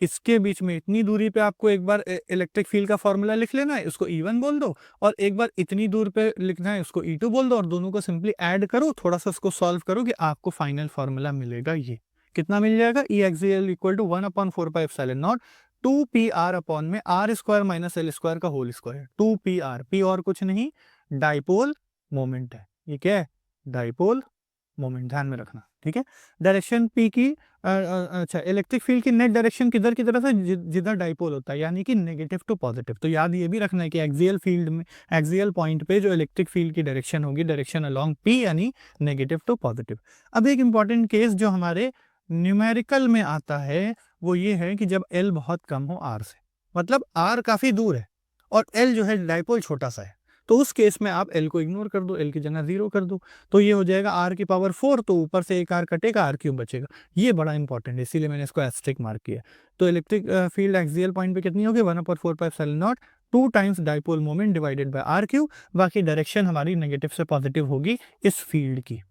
इसके बीच में इतनी दूरी पे आपको एक बार इलेक्ट्रिक फील्ड का फॉर्मूला लिख लेना है, उसको E1 बोल दो, और एक बार इतनी दूर पे लिखना है, उसको E2 बोल दो, और दोनों को सिंपली ऐड करो, थोड़ा सा उसको सॉल्व करो कि आपको फाइनल फॉर्मूला मिलेगा। ये कितना मिल जाएगा, E axial equal to 1/4πε0 2pr upon में r square minus l square का होल स्क्वायर, 2pr, p और कुछ नहीं, डाइपोल मोमेंट है। ये क्या है, डाइपोल मोमेंट, ध्यान में रखना, ठीक है। डायरेक्शन p की अच्छा, इलेक्ट्रिक फील्ड की नेट डायरेक्शन किधर की तरफ है, जिधर डाइपोल होता है, यानी कि नेगेटिव टू पॉजिटिव। तो याद ये भी रखना है कि एक्सियल फील्ड में, एक्सियल पॉइंट पे जो इलेक्ट्रिक फील्ड की डायरेक्शन होगी, डायरेक्शन अलोंग p, यानी नेगेटिव टू पॉजिटिव। अब एक इंपॉर्टेंट केस जो हमारे न्यूमेरिकल में आता है वो ये है कि जब l बहुत कम हो r से, मतलब r काफी दूर है और l जो है डाइपोल छोटा सा है, तो उस केस में आप l को इग्नोर कर दो, l की जगह 0 कर दो, तो ये हो जाएगा r की पावर 4, तो ऊपर से एक r कटेगा, r क्यूब बचेगा। ये बड़ा इंपॉर्टेंट है, इसीलिए मैंने इसको एस्टेरिक मार्क किया। तो इलेक्ट्रिक फील्ड एक्सियल पॉइंट पे कितनी होगी, 1/4πε0 2 times dipole moment divided by r cube, बाकी डायरेक्शन हमारी नेगेटिव से पॉजिटिव होगी इस फील्ड की,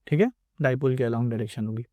ठीक है, डाइपोल के अलोंग डायरेक्शन होगी।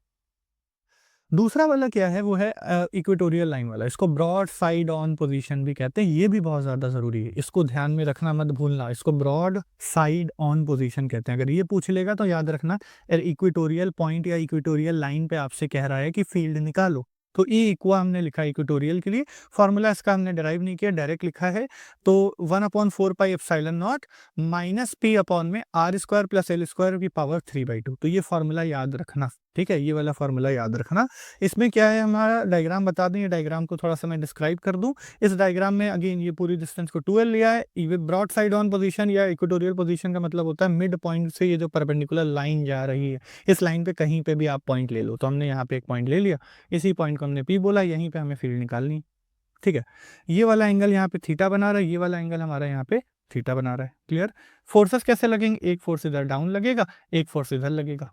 दूसरा वाला क्या है, वो है इक्वेटोरियल लाइन वाला, इसको ब्रॉड साइड ऑन पोजीशन भी कहते हैं, ये भी बहुत ज़्यादा ज़रूरी है, इसको ध्यान में रखना मत भूलना, इसको ब्रॉड साइड ऑन पोजीशन कहते हैं। अगर ये पूछ लेगा तो याद रखना, इक्वेटोरियल पॉइंट या इक्वेटोरियल लाइन पे आपसे कह रहा है कि फील्ड निकालो, तो ई इक्वा हमने लिखा इक्वेटोरियल के लिए, फॉर्मूला इसका हमने डेराइव नहीं किया, डायरेक्ट लिखा है। तो 1/4πε0 माइनस p अपॉन में r square plus L square की पावर 3/2, तो ये फॉर्मूला याद रखना। ठीक है, ये वाला फार्मूला याद रखना। इसमें क्या है, हमारा डायग्राम बता दें, ये डायग्राम को थोड़ा सा मैं डिस्क्राइब कर दूं। इस डायग्राम में अगेन ये पूरी डिस्टेंस को 12 लिया है। ब्रॉड साइड ऑन पोजीशन या इक्वेटोरियल पोजीशन का मतलब होता है मिड पॉइंट से ये जो परपेंडिकुलर लाइन जा रही है, इस लाइन पे कहीं पे भी आप पॉइंट ले लो। तो हमने यहाँ पे एक पॉइंट ले लिया, इसी पॉइंट को हमने पी बोला, यहीं पे हमें फील्ड निकालनी है। ठीक है, ये वाला एंगल यहाँ पे थीटा बना रहा है, ये वाला एंगल हमारा यहाँ पे थीटा बना रहा है। क्लियर। फोर्सेस कैसे लगेंगे, एक फोर्स इधर डाउन लगेगा, एक फोर्स इधर लगेगा।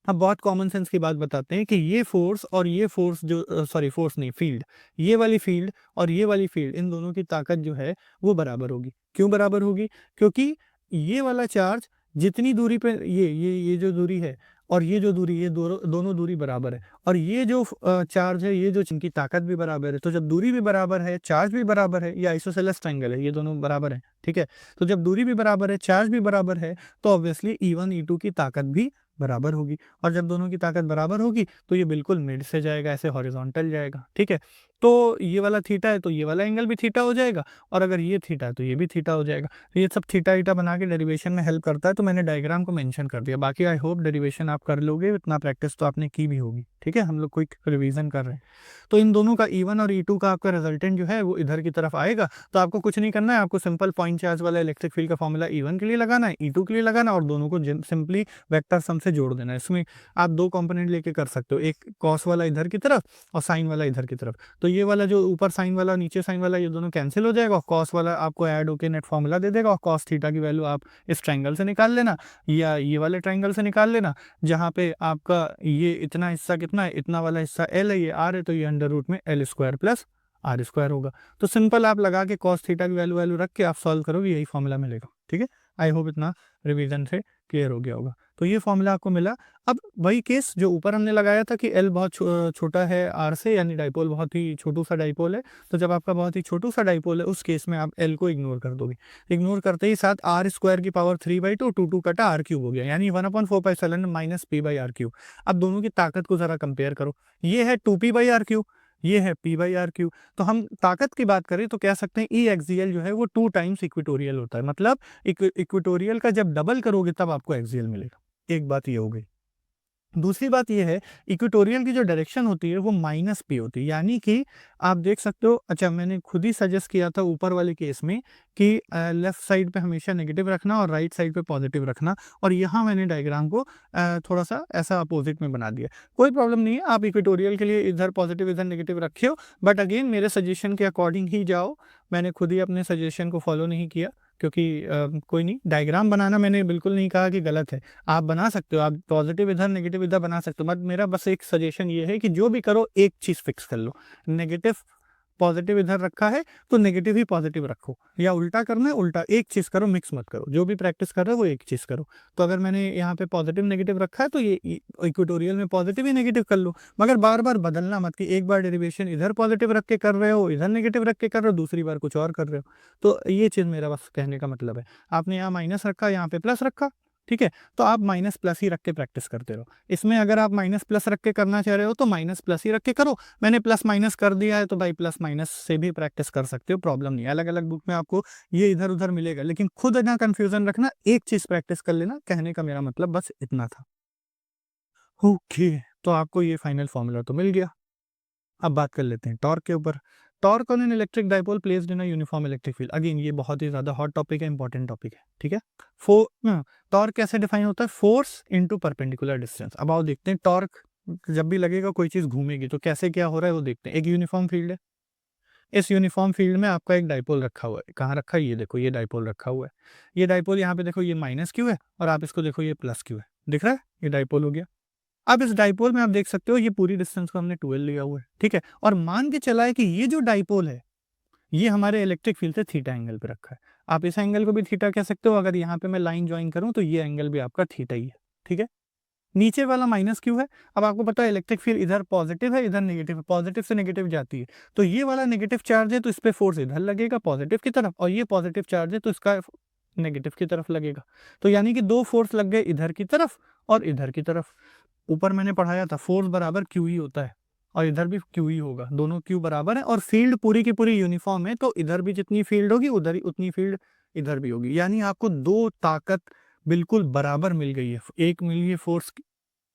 अब बहुत कॉमन सेंस की बात बताते हैं कि ये फोर्स और ये फोर्स जो सॉरी फोर्स नहीं, फील्ड, ये वाली फील्ड और ये वाली फील्ड, इन दोनों की ताकत जो है वो बराबर होगी। क्यों बराबर होगी? क्योंकि ये वाला चार्ज जितनी दूरी पे ये जो दूरी है और ये जो दूरी, ये दोनों दूरी बराबर है। और ये जो चार्ज है, ये जो इनकी ताकत भी बराबर है। तो जब दूरी भी बराबर है, चार्ज भी बराबर है, ये आइसोसेलेस ट्रायंगल है, ये दोनों बराबर है। ठीक है, तो जब दूरी भी बराबर है, चार्ज भी बराबर है, तो ऑब्वियसली E1 E2 की ताकत भी बराबर होगी। और जब दोनों की ताकत बराबर होगी तो ये बिल्कुल मिड से जाएगा, ऐसे हॉरिजॉन्टल जाएगा। ठीक है, तो ये वाला थीटा है तो ये वाला एंगल भी थीटा हो जाएगा, और अगर ये थीटा है तो ये भी थीटा हो जाएगा। तो ये सब थीटा ईटा बना के डेरिवेशन में हेल्प करता है, तो मैंने डायग्राम को मेंशन कर दिया। बाकी आई होप डेरिवेशन आप कर लोगे, इतना प्रैक्टिस तो आपने की भी होगी। ठीक है, हम लोग क्विक रिवीजन कर रहे हैं। तो इन दोनों का E1 और E2 का आपका रिजल्टेंट जो है वो इधर की तरफ आएगा। तो आपको कुछ नहीं करना है, आपको सिंपल पॉइंट चार्ज वाला इलेक्ट्रिक फील्ड का फॉर्मूला E1 के लिए लगाना है, E2 के लिए लगाना है, और दोनों को सिंपली वेक्टर सम से जोड़ देना है। इसमें आप दो कंपोनेंट लेके कर सकते हो, एक कॉस वाला इधर की तरफ और साइन वाला इधर की तरफ। तो ये वाला जो ऊपर साइन वाला नीचे साइन वाला, ये दोनों कैंसिल हो जाएगा, और कॉस वाला आपको ऐड होकर नेट फॉर्मूला दे देगा, और कॉस थीटा की वैल्यू आप इस ट्रायंगल से निकाल लेना या ये वाले ट्रायंगल से निकाल लेना, जहाँ पे आपका ये इतना हिस्सा कितना है, इतना वाला हिस्सा L है, ये R है, तो ये अंडर रूट में L square plus R square होगा। तो सिंपल आप लगा के कॉस थीटा की वैल्यू वैल्यू रख के आप सॉल्व करोगे, यही फॉर्मूला मिलेगा। ठीक है, आई होप इतना रिवीजन से क्लियर हो गया होगा। तो ये फॉर्मूला आपको मिला। अब वही केस जो ऊपर हमने लगाया था कि L बहुत छोटा है R से, यानी डाइपोल बहुत ही छोटू सा डाइपोल है। तो जब आपका बहुत ही छोटू सा डाइपोल है, उस केस में आप L को इग्नोर कर दोगे। इग्नोर करते ही साथ R स्क्वायर की पावर 3/2, 2 कटा R क्यूब हो गया, यानी 1/4 माइनस P/R क्यूब। अब दोनों की ताकत को जरा कंपेयर करो, ये है 2P/R क्यूब, ये है P/R क्यूब। तो हम ताकत की बात करें तो कह सकते हैं E एक्सियल जो है वो 2 टाइम्स इक्वेटोरियल होता है, मतलब इक्वेटोरियल का जब डबल करोगे तब आपको एक्सियल मिलेगा। एक बात ये हो गई। दूसरी बात ये है, इक्वेटोरियल की जो डायरेक्शन होती है वो माइनस पी होती है, यानी कि आप देख सकते हो। अच्छा, मैंने खुद ही सजेस्ट किया था ऊपर वाले केस में कि लेफ्ट साइड पे हमेशा नेगेटिव रखना और राइट साइड पे पॉजिटिव रखना, और यहाँ मैंने डायग्राम को थोड़ा सा ऐसा अपोजिट में बना दिया। कोई प्रॉब्लम नहीं है, आप इक्वेटोरियल के लिए इधर पॉजिटिव इधर नेगेटिव रखे हो, बट अगेन मेरे सजेशन के अकॉर्डिंग ही जाओ। मैंने खुद ही अपने सजेशन को फॉलो नहीं किया, क्योंकि कोई नहीं, डायग्राम बनाना मैंने बिल्कुल नहीं कहा कि गलत है, आप बना सकते हो, आप पॉजिटिव इधर नेगेटिव इधर बना सकते हो। बट मेरा बस एक सजेशन ये है कि जो भी करो एक चीज़ फिक्स कर लो, नेगेटिव पॉजिटिव इधर रखा है तो नेगेटिव ही पॉजिटिव रखो, या उल्टा करना है उल्टा, एक चीज़ करो, मिक्स मत करो। जो भी प्रैक्टिस कर रहे हो वो एक चीज़ करो। तो अगर मैंने यहाँ पे पॉजिटिव नेगेटिव रखा है तो ये इक्वेटोरियल में पॉजिटिव ही नेगेटिव कर लो, मगर बार बार बदलना मत कि एक बार डेरिवेशन इधर पॉजिटिव रख के कर रहे हो, इधर नेगेटिव रख के कर रहे हो, दूसरी बार कुछ और कर रहे हो। तो ये चीज़ मेरा बस कहने का मतलब है। आपने यहाँ माइनस रखा, यहाँ पे प्लस रखा, ठीक है, तो आप माइनस प्लस ही रख के प्रैक्टिस करते रहो। इसमें अगर आप माइनस प्लस रख के करना चाह रहे हो तो माइनस प्लस ही रख के करो। मैंने प्लस माइनस कर दिया है तो भाई प्लस माइनस से भी प्रैक्टिस कर सकते हो, प्रॉब्लम नहीं है। अलग अलग बुक में आपको ये इधर उधर मिलेगा, लेकिन खुद ना कंफ्यूजन रखना, एक चीज प्रैक्टिस कर लेना। कहने का मेरा मतलब बस इतना था। ओके, तो आपको ये फाइनल फॉर्मूला तो मिल गया। अब बात कर लेते हैं टॉर्क के ऊपर। Torque on an electric dipole placed in a uniform electric field. Again ये बहुत ही ज्यादा हॉट टॉपिक है, इंपॉर्टेंट टॉपिक है। ठीक है, टॉर्क कैसे डिफाइन होता है? Force into perpendicular distance. अब आओ देखते हैं, टॉर्क जब भी लगेगा कोई चीज घूमेगी तो कैसे क्या हो रहा है वो देखते हैं। एक यूनिफॉर्म फील्ड है, इस यूनिफॉर्म फील्ड में आपका एक डाइपोल रखा हुआ है। कहाँ रखा है? ये देखो, ये डाइपोल रखा हुआ है। ये डाइपोल यहाँ पे देखो, ये माइनस क्यू है, और आप इसको देखो, ये प्लस क्यू है। दिख रहा है? ये डाइपोल हो गया। अब इस डाइपोल में आप देख सकते हो ये पूरी डिस्टेंस को हमने 12 लिया हुआ है। ठीक है, और मान के चला है कि ये जो डाइपोल है ये हमारे इलेक्ट्रिक फील्ड से थीटा एंगल पे रखा है। आप इस एंगल को भी थीटा कह सकते हो। अगर यहाँ पे मैं लाइन ज्वाइन करूँ तो ये एंगल भी आपका थीटा ही है। ठीक है, नीचे वाला माइनस क्यू है। अब आपको पता है इलेक्ट्रिक फील्ड इधर पॉजिटिव है, इधर नेगेटिव है, पॉजिटिव से नेगेटिव जाती है। तो ये वाला नेगेटिव चार्ज है तो इस पे फोर्स इधर लगेगा पॉजिटिव की तरफ, और ये पॉजिटिव चार्ज है तो इसका नेगेटिव की तरफ लगेगा। तो यानी कि दो फोर्स लग गए, इधर की तरफ और इधर की तरफ। ऊपर मैंने पढ़ाया था फोर्स बराबर क्यू ही होता है, और इधर भी क्यू ही होगा, दोनों क्यू बराबर है। और फील्ड पूरी की पूरी यूनिफॉर्म है, तो इधर भी जितनी फील्ड होगी उधर ही उतनी फील्ड इधर भी होगी। यानी आपको दो ताकत बिल्कुल बराबर मिल गई है। एक मिली है फोर्स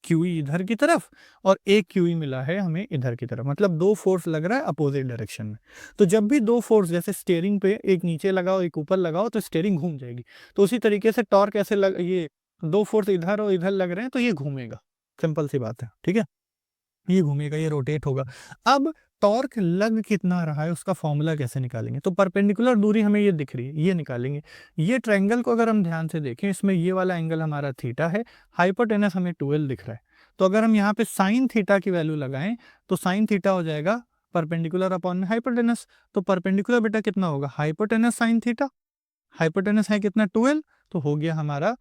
क्यूई इधर की तरफ और एक क्यूई मिला है हमें इधर की तरफ, मतलब दो फोर्स लग रहा है अपोजिट डायरेक्शन में। तो जब भी दो फोर्स, जैसे स्टीयरिंग पे एक नीचे लगाओ एक ऊपर लगाओ तो स्टीयरिंग घूम जाएगी, तो उसी तरीके से टॉर्क ऐसे लग, ये दो फोर्स इधर और इधर लग रहे हैं तो ये घूमेगा, सिंपल सी बात है, ठीक है, ये घूमेगा, ये रोटेट होगा। अब टॉर्क लग कितना रहा है उसका फॉर्मूला कैसे निकालेंगे, तो परपेंडिकुलर दूरी हमें ये दिख रही है, ये निकालेंगे। ये ट्रायंगल को अगर हम ध्यान से देखें, इसमें ये वाला एंगल हमारा थीटा है, हाइपोटेनस हमें 12 दिख रहा है, तो अगर हम यहाँ पे साइन थीटा की वैल्यू लगाएं तो साइन थीटा हो जाएगा परपेंडिकुलर अपॉन में हाइपोटेनस। तो परपेंडिकुलर बेटा कितना होगा, हाइपोटेनस साइन थीटा, हाइपोटेनस है कितना 12, तो हो गया हमारा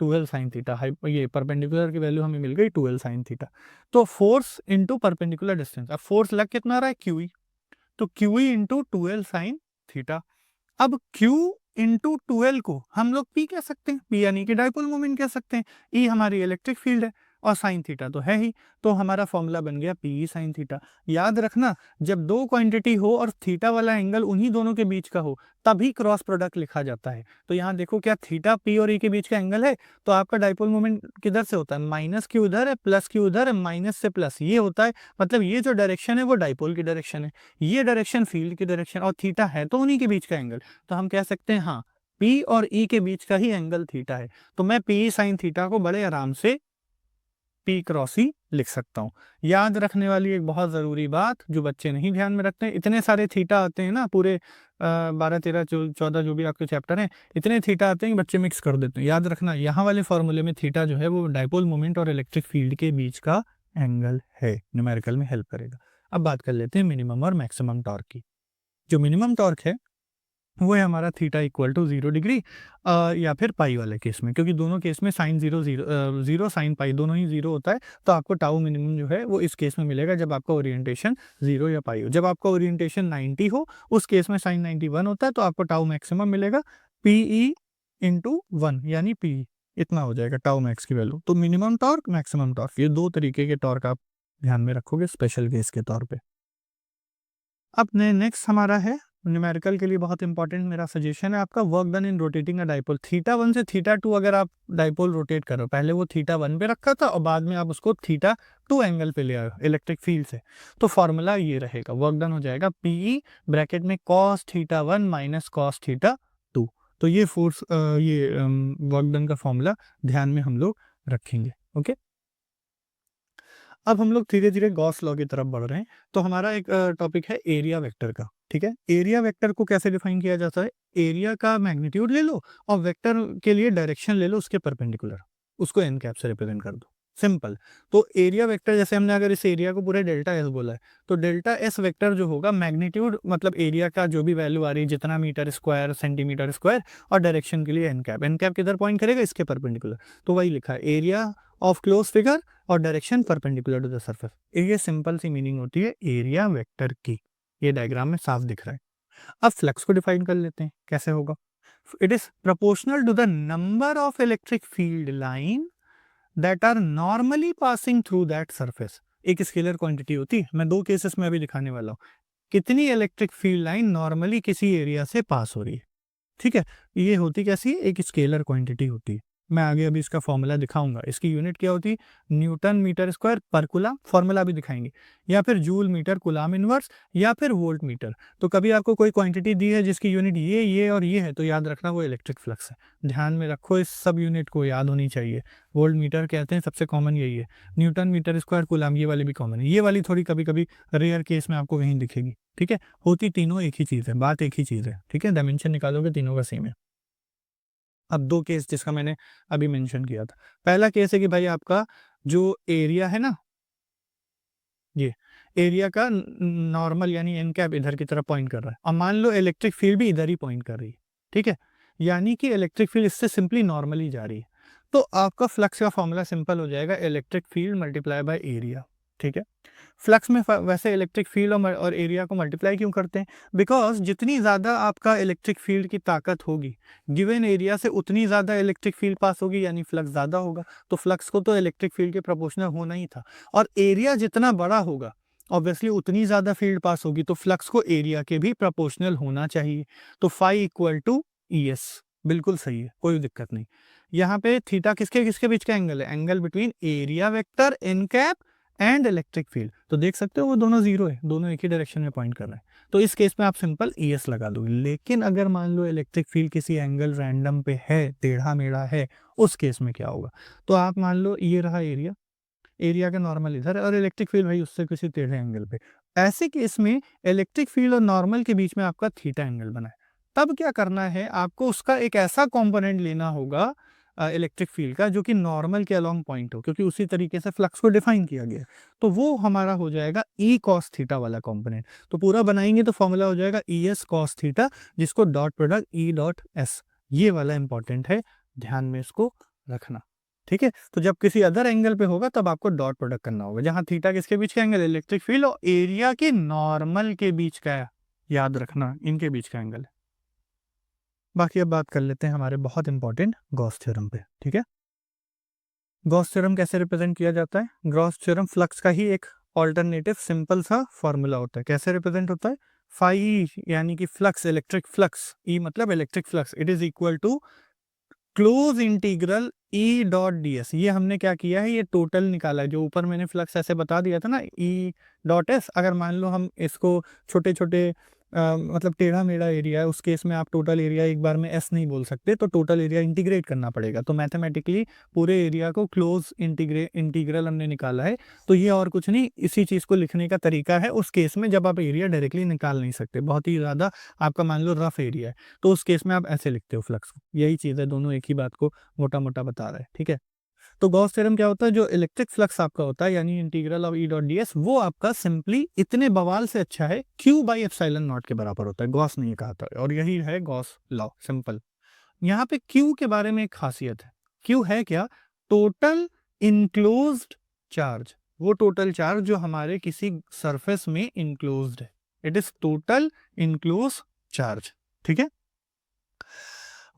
12 साइन थीटा। ये परपेंडिकुलर की वैल्यू हमें मिल गई 12 साइन थीटा। तो फोर्स इंटू परपेंडिकुलर डिस्टेंस, अब फोर्स लग कितना रहा है क्यूई, तो क्यूई इंटू 12 साइन थीटा। अब Q इंटू 12 को हम लोग P कह सकते हैं, P यानी कि डाइपोल मोमेंट कह सकते हैं, E हमारी इलेक्ट्रिक फील्ड है और साइन थीटा तो है ही, तो हमारा फॉर्मूला बन गया PE साइन थीटा। याद रखना, जब दो क्वांटिटी हो और थीटा वाला एंगल उन्हीं दोनों के बीच का हो तभी क्रॉस प्रोडक्ट लिखा जाता है। तो यहाँ देखो क्या थीटा P और E के बीच का एंगल है, तो आपका डाइपोल मोमेंट किधर से होता है, माइनस Q उधर है प्लस Q उधर है, माइनस से प्लस ये होता है, मतलब ये जो डायरेक्शन है वो डाइपोल की डायरेक्शन है, ये डायरेक्शन फील्ड की डायरेक्शन, और थीटा है तो उन्हीं के बीच का एंगल, तो हम कह सकते हैं हाँ P और E के बीच का ही एंगल थीटा है। तो मैं PE साइन थीटा को बड़े आराम से P क्रॉस E लिख सकता हूँ। याद रखने वाली एक बहुत ज़रूरी बात जो बच्चे नहीं ध्यान में रखते हैं, इतने सारे थीटा आते हैं ना, पूरे 12 13 14 जो भी आपके चैप्टर हैं, इतने थीटा आते हैं कि बच्चे मिक्स कर देते हैं। याद रखना यहाँ वाले फॉर्मूले में थीटा जो है वो डाइपोल मोमेंट और इलेक्ट्रिक फील्ड के बीच का एंगल है, न्यूमेरिकल में हेल्प करेगा। अब बात कर लेते हैं मिनिमम और मैक्सिमम टॉर्क की। जो मिनिमम टॉर्क है वो है हमारा थीटा इक्वल टू 0 डिग्री या फिर पाई वाले केस में, क्योंकि दोनों केस में साइन 0 साइन पाई दोनों ही 0 होता है, तो आपको टाउ मिनिमम जो है वो इस केस में मिलेगा जब आपका ओरिएंटेशन 0 या पाई हो। जब आपका ओरिएंटेशन 90 हो उस केस में साइन 91 होता है, तो आपको टाउ मैक्सिमम मिलेगा PE इंटू 1 यानी PE, इतना हो जाएगा टाउ मैक्स की वैल्यू। तो मिनिमम टॉर्क मैक्सिमम टॉर्क, ये दो तरीके के टॉर्क आप ध्यान में रखोगे स्पेशल केस के तौर पे। अब नेक्स्ट हमारा है न्यूमेरिकल के लिए बहुत इंपॉर्टेंट, मेरा सजेशन है आपका work done in rotating a dipole. Theta 1 से थीटा 2 अगर आप डाइपोल रोटेट करो, पहले वो थीटा 1 पे रखा था और बाद में आप उसको थीटा 2 एंगल पे ले आए इलेक्ट्रिक फील्ड से, तो फॉर्मूला ये रहेगा, वर्क डन हो जाएगा PE ब्रैकेट में cos theta 1 minus cos theta 2। तो ये फोर्स ये वर्क डन का फॉर्मूला ध्यान में हम लोग रखेंगे। ओके, अब हम लोग धीरे धीरे गॉस लॉ की तरफ बढ़ रहे हैं। तो हमारा एक टॉपिक है एरिया वेक्टर का, ठीक है। एरिया वेक्टर को कैसे डिफाइन किया जाता है, एरिया का मैग्नीट्यूड ले लो और वेक्टर के लिए डायरेक्शन ले लो उसके परपेंडिकुलर, उसको एन कैप से रिप्रेजेंट कर दो, सिंपल। तो एरिया वेक्टर, जैसे हमने अगर इस एरिया को पूरे डेल्टा एस बोला है, तो डेल्टा एस वेक्टर जो होगा मैग्नीट्यूड मतलब एरिया का जो भी वैल्यू आ रही है, जितना मीटर स्क्वायर सेंटीमीटर स्क्वायर, और डायरेक्शन के लिए एन कैप किधर पॉइंट करेगा, इसके परपेंडिकुलर। तो वही लिखा है एरिया ऑफ क्लोज फिगर और direction perpendicular to the surface. ये सिंपल सी मीनिंग होती है एरिया वेक्टर की, ये डायग्राम में साफ दिख रहा है। अब फ्लक्स को डिफाइन कर लेते हैं, कैसे होगा, it is proportional to the number of electric field line that are normally passing through that surface. एक स्केलर क्वांटिटी होती है, मैं दो केसेस में अभी दिखाने वाला हूँ, कितनी इलेक्ट्रिक फील्ड लाइन नॉर्मली किसी एरिया से पास हो रही है, ठीक है। ये होती कैसी है, एक स्केलर क्वांटिटी होती है, मैं आगे अभी इसका फॉर्मूला दिखाऊंगा। इसकी यूनिट क्या होती है, न्यूटन मीटर स्क्वायर पर कूलम, फॉर्मूला भी दिखाएंगे, या फिर जूल मीटर कूलम इनवर्स, या फिर वोल्ट मीटर। तो कभी आपको कोई क्वांटिटी दी है जिसकी यूनिट ये और ये है, तो याद रखना वो इलेक्ट्रिक फ्लक्स है। ध्यान में रखो, इस सब यूनिट को याद होनी चाहिए। वोल्ट मीटर कहते हैं, सबसे कॉमन यही है। न्यूटन मीटर स्क्वायर कूलम, ये वाली भी कॉमन है, ये वाली थोड़ी कभी कभी रेयर केस में आपको कहीं दिखेगी, ठीक है। होती तीनों एक ही चीज़ है, बात एक ही चीज़ है, ठीक है। डायमेंशन निकालोगे तीनों का सेम है। अब दो केस जिसका मैंने अभी मेंशन किया था, पहला केस है कि भाई आपका जो एरिया है ना, ये एरिया का नॉर्मल यानी एन कैप इधर की तरफ पॉइंट कर रहा है, और मान लो इलेक्ट्रिक फील्ड भी इधर ही पॉइंट कर रही है, ठीक है, यानी कि इलेक्ट्रिक फील्ड इससे सिंपली नॉर्मली जा रही है। तो आपका फ्लक्स का फॉर्मूला सिंपल हो जाएगा, electric field multiply by area, ठीक है। फ्लक्स में वैसे इलेक्ट्रिक फील्ड और एरिया को मल्टीप्लाई क्यों करते हैं, बिकॉज जितनी ज़्यादा आपका इलेक्ट्रिक फील्ड की ताकत होगी गिवन एरिया से, उतनी ज़्यादा इलेक्ट्रिक फील्ड पास होगी, यानी फ्लक्स ज़्यादा होगा। तो फ्लक्स को तो इलेक्ट्रिक फील्ड के प्रोपोर्शनल होना ही था, और एरिया जितना बड़ा होगा ऑब्वियसली उतनी ज़्यादा फील्ड पास होगी, तो फ्लक्स को एरिया के भी प्रोपोर्शनल होना चाहिए। तो phi equal to e s, बिल्कुल सही है, कोई दिक्कत नहीं। यहाँ पे थीटा किसके किसके बीच का एंगल है, angle between area vector n cap and electric field. तो देख सकते हो वो दोनों जीरो है, दोनों एक ही डायरेक्शन में पॉइंट कर रहे हैं। तो इस केस में आप सिंपल ES लगा दोगे। लेकिन अगर मान लो इलेक्ट्रिक फील्ड किसी एंगल रैंडम पे है, टेढ़ा मेढ़ा है, उस केस में क्या होगा? तो आप मान लो ये रहा एरिया, एरिया का नॉर्मल इधर है और इलेक्ट्रिक फील्ड भाई उससे किसी टेढ़े एंगल पे। ऐसे केस में इलेक्ट्रिक फील्ड और नॉर्मल के बीच में आपका थीटा एंगल बना है। तब क्या करना है, आपको उसका एक ऐसा कंपोनेंट लेना होगा इलेक्ट्रिक फील्ड का जो कि नॉर्मल के अलोंग पॉइंट हो, क्योंकि उसी तरीके से फ्लक्स को डिफाइन किया गया है। तो वो हमारा हो जाएगा E cos थीटा वाला कंपोनेंट। तो पूरा बनाएंगे तो फॉर्मूला हो जाएगा ES cos थीटा, जिसको dot product E dot S, ये वाला इंपॉर्टेंट है, ध्यान में इसको रखना। ठीक है, तो जब किसी अदर एंगल पे होगा तब आपको डॉट प्रोडक्ट करना होगा, जहां थीटा किसके बीच का एंगल, इलेक्ट्रिक फील्ड और एरिया के नॉर्मल के बीच का है, याद रखना इनके बीच का एंगल है। बाकी अब बात कर लेते हैं हमारे बहुत इंपॉर्टेंट गॉस थ्योरम पे। ठीक है, गॉस थ्योरम कैसे रिप्रेजेंट किया जाता है? गॉस थ्योरम फ्लक्स का ही एक ऑल्टरनेटिव सिंपल सा फॉर्मूला होता है। कैसे रिप्रेजेंट होता है? फाई यानी कि फ्लक्स, इलेक्ट्रिक फ्लक्स, ई मतलब electric flux, it is equal to close integral E dot d s. ये हमने क्या किया है, ये टोटल निकाला है। जो ऊपर मैंने फ्लक्स ऐसे बता दिया था ना, E डॉट एस, अगर मान लो हम इसको छोटे छोटे मतलब टेढ़ा मेढ़ा एरिया है, उस केस में आप टोटल एरिया एक बार में S नहीं बोल सकते, तो टोटल एरिया इंटीग्रेट करना पड़ेगा। तो मैथमेटिकली पूरे एरिया को क्लोज इंटीग्रल हमने निकाला है। तो ये और कुछ नहीं, इसी चीज़ को लिखने का तरीका है उस केस में जब आप एरिया डायरेक्टली निकाल नहीं सकते, बहुत ही ज़्यादा आपका मान लो रफ एरिया है, तो उस केस में आप ऐसे लिखते हो फ्लक्स को। यही चीज़ है, दोनों एक ही बात को मोटा मोटा बता रहा है। ठीक है, तो गॉस थ्योरम क्या होता है, जो इलेक्ट्रिक फ्लक्स आपका होता है यानी integral of E dot d S, वो आपका सिंपली इतने बवाल से अच्छा है, Q बाई एप्सिलॉन नॉट के बराबर होता है। गॉस नहीं कहा था, और यही है गॉस लॉ, सिंपल। यहाँ पे Q के बारे में एक खासियत है। Q है क्या? टोटल इनक्लोज्ड चार्ज, वो टोटल चार्ज जो हमारे किसी सरफेस में इनक्लोज्ड है, it is total enclose charge. ठीक है,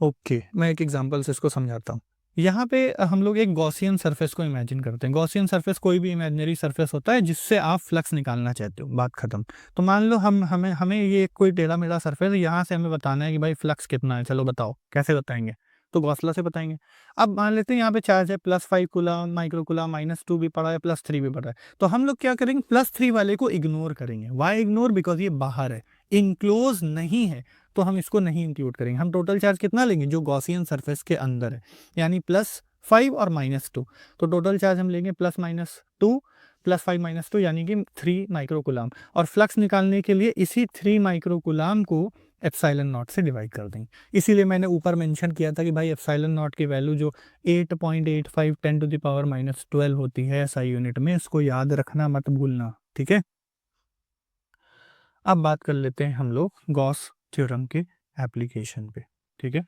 ओके, मैं एक एग्जांपल से इसको समझाता हूँ। यहाँ पे हम लोग एक गॉसियन सरफेस को इमेजिन करते हैं। गॉसियन सरफेस कोई भी इमेजिनरी सरफेस होता है जिससे आप फ्लक्स निकालना चाहते हो, बात खत्म। तो मान लो हमें हमें ये कोई टेढ़ा मेढ़ा सरफेस है, यहाँ से हमें बताना है कि भाई फ्लक्स कितना है। चलो बताओ, कैसे बताएंगे? तो गॉस लॉ से बताएंगे। अब मान लेते हैं यहाँ पे चार्ज है +5 कूलम, माइक्रो कूलम, -2 भी पड़ा है, +3 भी पड़ा है। तो हम लोग क्या करेंगे, +3 वाले को इग्नोर करेंगे। Y ignore? बिकॉज ये बाहर है, इनक्लोज नहीं है, तो हम इसको नहीं इंक्लूड करेंगे। हम टोटल चार्ज कितना लेंगे जो गॉसियन सरफेस के अंदर है, यानी +5 और -2। तो टोटल चार्ज हम लेंगे +-2, +5 -2 यानी कि 3 माइक्रो कूलम। और फ्लक्स निकालने के लिए इसी 3 माइक्रो कूलम को एप्सिलॉन नॉट से डिवाइड कर देंगे। इसीलिए मैंने ऊपर मेंशन किया था कि भाई एप्सिलॉन नॉट की वैल्यू जो 8.85 10⁻12 होती है SI यूनिट में, इसको याद रखना, मत भूलना। ठीक है, अब बात कर लेते हैं हम लोग गॉस थ्योरम के एप्लीकेशन पे। ठीक है,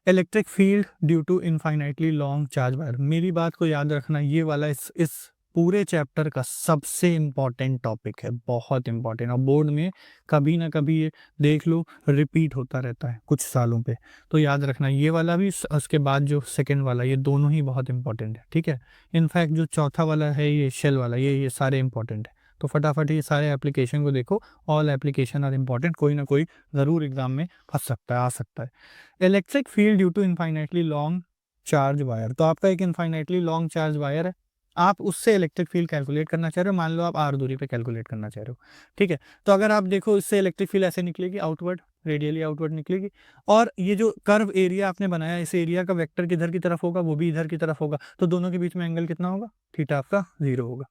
electric field due to infinitely long charge wire. मेरी बात को याद रखना, ये वाला इस पूरे चैप्टर का सबसे इंपॉर्टेंट टॉपिक है, बहुत इंपॉर्टेंट। और बोर्ड में कभी ना कभी ये देख लो रिपीट होता रहता है कुछ सालों पे, तो याद रखना ये वाला भी, उसके बाद जो सेकंड वाला, ये दोनों ही बहुत इंपॉर्टेंट है। ठीक है, इनफैक्ट जो चौथा वाला है ये शेल वाला, ये सारे इंपॉर्टेंट है। तो फटाफट ये सारे एप्लीकेशन को देखो, ऑल एप्लीकेशन आर इंपॉर्टेंट, कोई ना कोई ज़रूर एग्जाम में फंस सकता है, आ सकता है। Electric field due to infinitely long charge wire. तो आपका एक इनफाइनाइटली लॉन्ग चार्ज वायर है, आप उससे इलेक्ट्रिक फील्ड कैलकुलेट करना चाह रहे हो। मान लो आप R दूरी पे कैलकुलेट करना चाह रहे हो। ठीक है, तो अगर आप देखो इससे इलेक्ट्रिक फील्ड ऐसे निकलेगी, आउटवर्ड, रेडियली आउटवर्ड निकलेगी। और ये जो कर्व एरिया आपने बनाया, इस एरिया का वेक्टर किधर की तरफ होगा, वो भी इधर की तरफ होगा। तो दोनों के बीच में एंगल कितना होगा? थीटा आपका 0 होगा।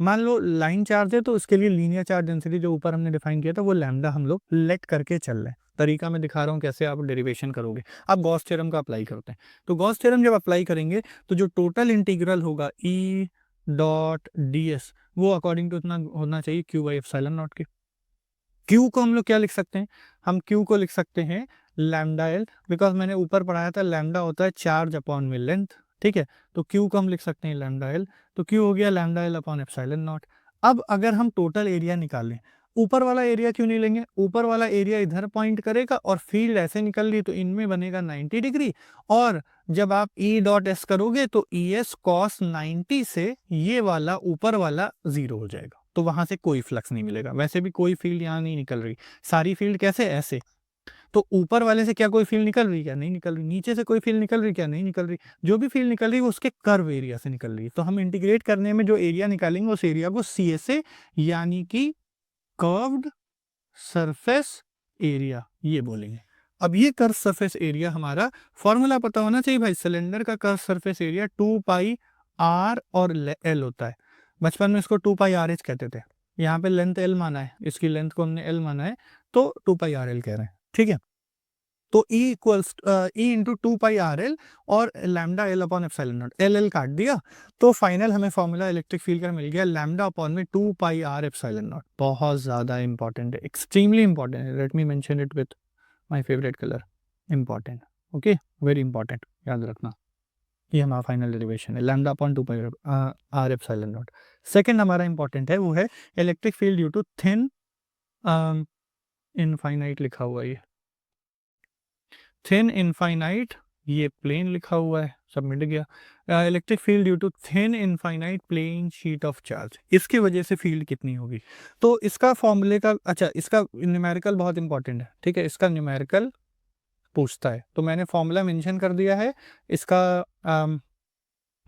मान लो लाइन चार्ज है, तो उसके लिए लीनियर चार्ज डेंसिटी जो ऊपर हमने डिफाइन किया था, वो लैम्डा हम लोग लेट करके चल रहे हैं। तरीका मैं दिखा रहा हूँ कैसे आप डेरिवेशन करोगे। अब गॉस थ्योरम का अप्लाई करते हैं। तो गॉस थ्योरम जब अप्लाई करेंगे तो जो टोटल इंटीग्रल होगा E डॉट डी एस, वो अकॉर्डिंग टू इतना होना चाहिए Q बाई एप्सिलॉन नॉट के। Q को हम लोग क्या लिख सकते हैं? हम Q को लिख सकते हैं लैम्डा एल, बिकॉज मैंने ऊपर पढ़ाया था लैम्डा होता है चार्ज अपॉन वेव लेंथ। ठीक है, तो Q को हम लिख सकते हैं लैम्डा एल। तो Q हो गया lambda L upon epsilon not. अब अगर हम टोटल एरिया निकालें, ऊपर वाला एरिया क्यों नहीं लेंगे? ऊपर वाला एरिया इधर पॉइंट करेगा और फील्ड ऐसे निकल रही, तो इनमें बनेगा 90 डिग्री। और जब आप E डॉट एस करोगे तो ES cos 90 से ये वाला ऊपर वाला 0 हो जाएगा, तो वहां से कोई फ्लक्स नहीं मिलेगा। वैसे भी कोई फील्ड यहाँ नहीं निकल रही, सारी फील्ड कैसे, ऐसे। तो ऊपर वाले से क्या कोई फील्ड निकल रही है क्या? नहीं निकल रही। नीचे से कोई फील्ड निकल रही है क्या? नहीं निकल रही। जो भी फील्ड निकल रही है वो उसके कर्व एरिया से निकल रही है। तो हम इंटीग्रेट करने में जो एरिया निकालेंगे उस एरिया को सी एस ए यानी कि कर्व्ड सरफेस एरिया ये बोलेंगे। अब ये कर्व सरफेस एरिया हमारा फॉर्मूला पता होना चाहिए भाई। सिलेंडर का curve surface area 2 pi r और एल होता है। बचपन में इसको 2 पाई आर एच कहते थे। यहाँ पे लेंथ एल माना है, इसकी लेंथ को हमने एल माना है, तो 2 पाई आर एल कह रहे हैं, ठीक है। तो E equals E into 2 pi R L और lambda L upon epsilon not, L L काट दिया, तो फाइनल हमें फॉर्मूला इलेक्ट्रिक फील्ड का मिल गया लैम्डा अपॉन में 2 पाई आर एप्सिलॉन नॉट। बहुत ज़्यादा इंपॉर्टेंट है, एक्सट्रीमली इंपॉर्टेंट है। Let me mention it with my favourite colour, important, okay, very important, याद रखना। ये हमारा फाइनल डेरिवेशन है lambda upon 2 pi r epsilon naught. Second हमारा इंपॉर्टेंट है, वो है electric field due to thin infinite, लिखा हुआ है थिन इनफाइनाइट, ये प्लेन लिखा हुआ है, सब मिट गया। Electric field due to thin infinite plane sheet of charge, इसकी वजह से फील्ड कितनी होगी? तो इसका फॉर्मूले का, अच्छा इसका न्यूमेरिकल बहुत इंपॉर्टेंट है, ठीक है, इसका न्यूमेरिकल पूछता है, तो मैंने फॉर्मूला मेंशन कर दिया है इसका।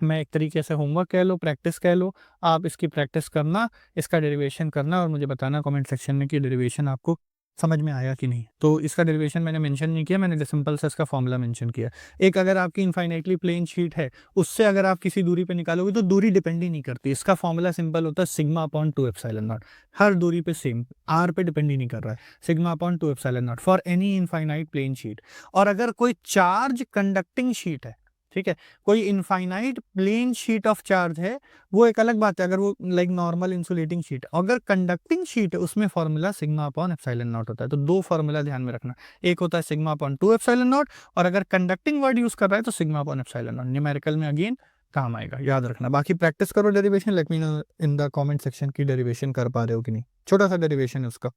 मैं एक तरीके से होमवर्क कह लो, प्रैक्टिस कह लो, आप इसकी प्रैक्टिस करना, इसका डेरिवेशन करना और मुझे बताना कमेंट सेक्शन में कि डेरिवेशन आपको समझ में आया कि नहीं। तो इसका डेरिवेशन मैंने मेंशन नहीं किया, मैंने सिंपल से इसका फॉर्मूला मेंशन किया। एक अगर आपकी इनफाइनाइटली प्लेन शीट है, उससे अगर आप किसी दूरी पे निकालोगे तो दूरी डिपेंड ही नहीं करती, इसका फॉर्मूला सिंपल होता है सिग्मा अपॉन 2 एप्सिलॉन नॉट। हर दूरी पे सेम, आर पे डिपेंड ही नहीं कर रहा है, sigma upon 2 epsilon naught for any infinite plane sheet. और अगर कोई चार्ज कंडक्टिंग शीट है, ठीक है, कोई infinite plane sheet of charge है, वो एक अलग बात है, अगर वो लाइक नॉर्मल इंसुलेटिंग शीट, अगर कंडक्टिंग शीट है उसमें formula sigma upon epsilon naught होता है। तो दो फॉर्मूला ध्यान में रखना, एक होता है सिग्मा अपॉन 2 एप्सिलॉन नॉट, और अगर कंडक्टिंग वर्ड यूज कर रहा है तो sigma upon epsilon not, numerical में अगेन काम आएगा, याद रखना। बाकी प्रैक्टिस करो derivation, late me know in the comment section की डेरिवेशन कर पा रहे हो कि नहीं। छोटा सा डेरिवेशन है उसका।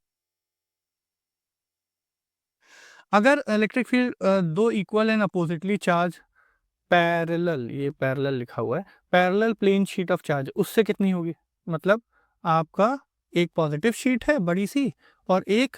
अगर इलेक्ट्रिक फील्ड दो equal and oppositely charge parallel, ये पैरेलल लिखा हुआ है, parallel plane sheet of charge, उससे कितनी होगी? मतलब आपका एक पॉजिटिव शीट है बड़ी सी और एक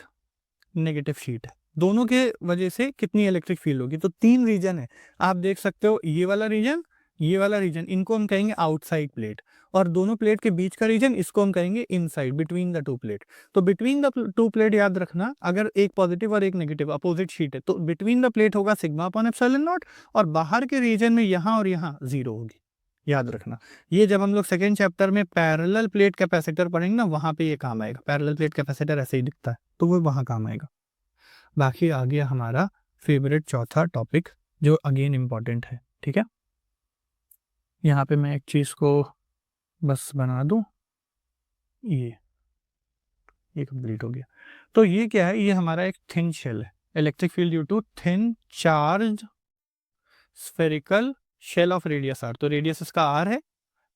नेगेटिव शीट है, दोनों के वजह से कितनी इलेक्ट्रिक फील्ड होगी? तो तीन रीजन है, आप देख सकते हो, ये वाला रीजन, ये वाला रीजन, इनको हम कहेंगे आउटसाइड प्लेट, और दोनों प्लेट के बीच का रीजन, इसको हम कहेंगे inside, between the two plate. तो बिटवीन द टू प्लेट याद रखना, अगर एक पॉजिटिव और एक नेगेटिव अपोजिट शीट है, तो बिटवीन द प्लेट होगा सिग्मा अपॉन एप्सिलॉन नॉट, और बाहर के रीजन में यहाँ और यहाँ जीरो होगी, याद रखना। ये जब हम लोग सेकेंड चैप्टर में पैरेलल प्लेट कैपेसिटर पढ़ेंगे ना, वहां पे ये काम आएगा। पैरेलल प्लेट कैपेसिटर ऐसे ही दिखता है, तो वो वहां काम आएगा। बाकी आ गया हमारा फेवरेट चौथा टॉपिक, जो अगेन इंपॉर्टेंट है, ठीक है। यहाँ पे मैं एक चीज को बस बना दूं, ये कंप्लीट हो गया। तो ये क्या है? ये हमारा एक थिन शेल है, electric field due to thin charge spherical shell of radius r. तो रेडियस इसका आर है।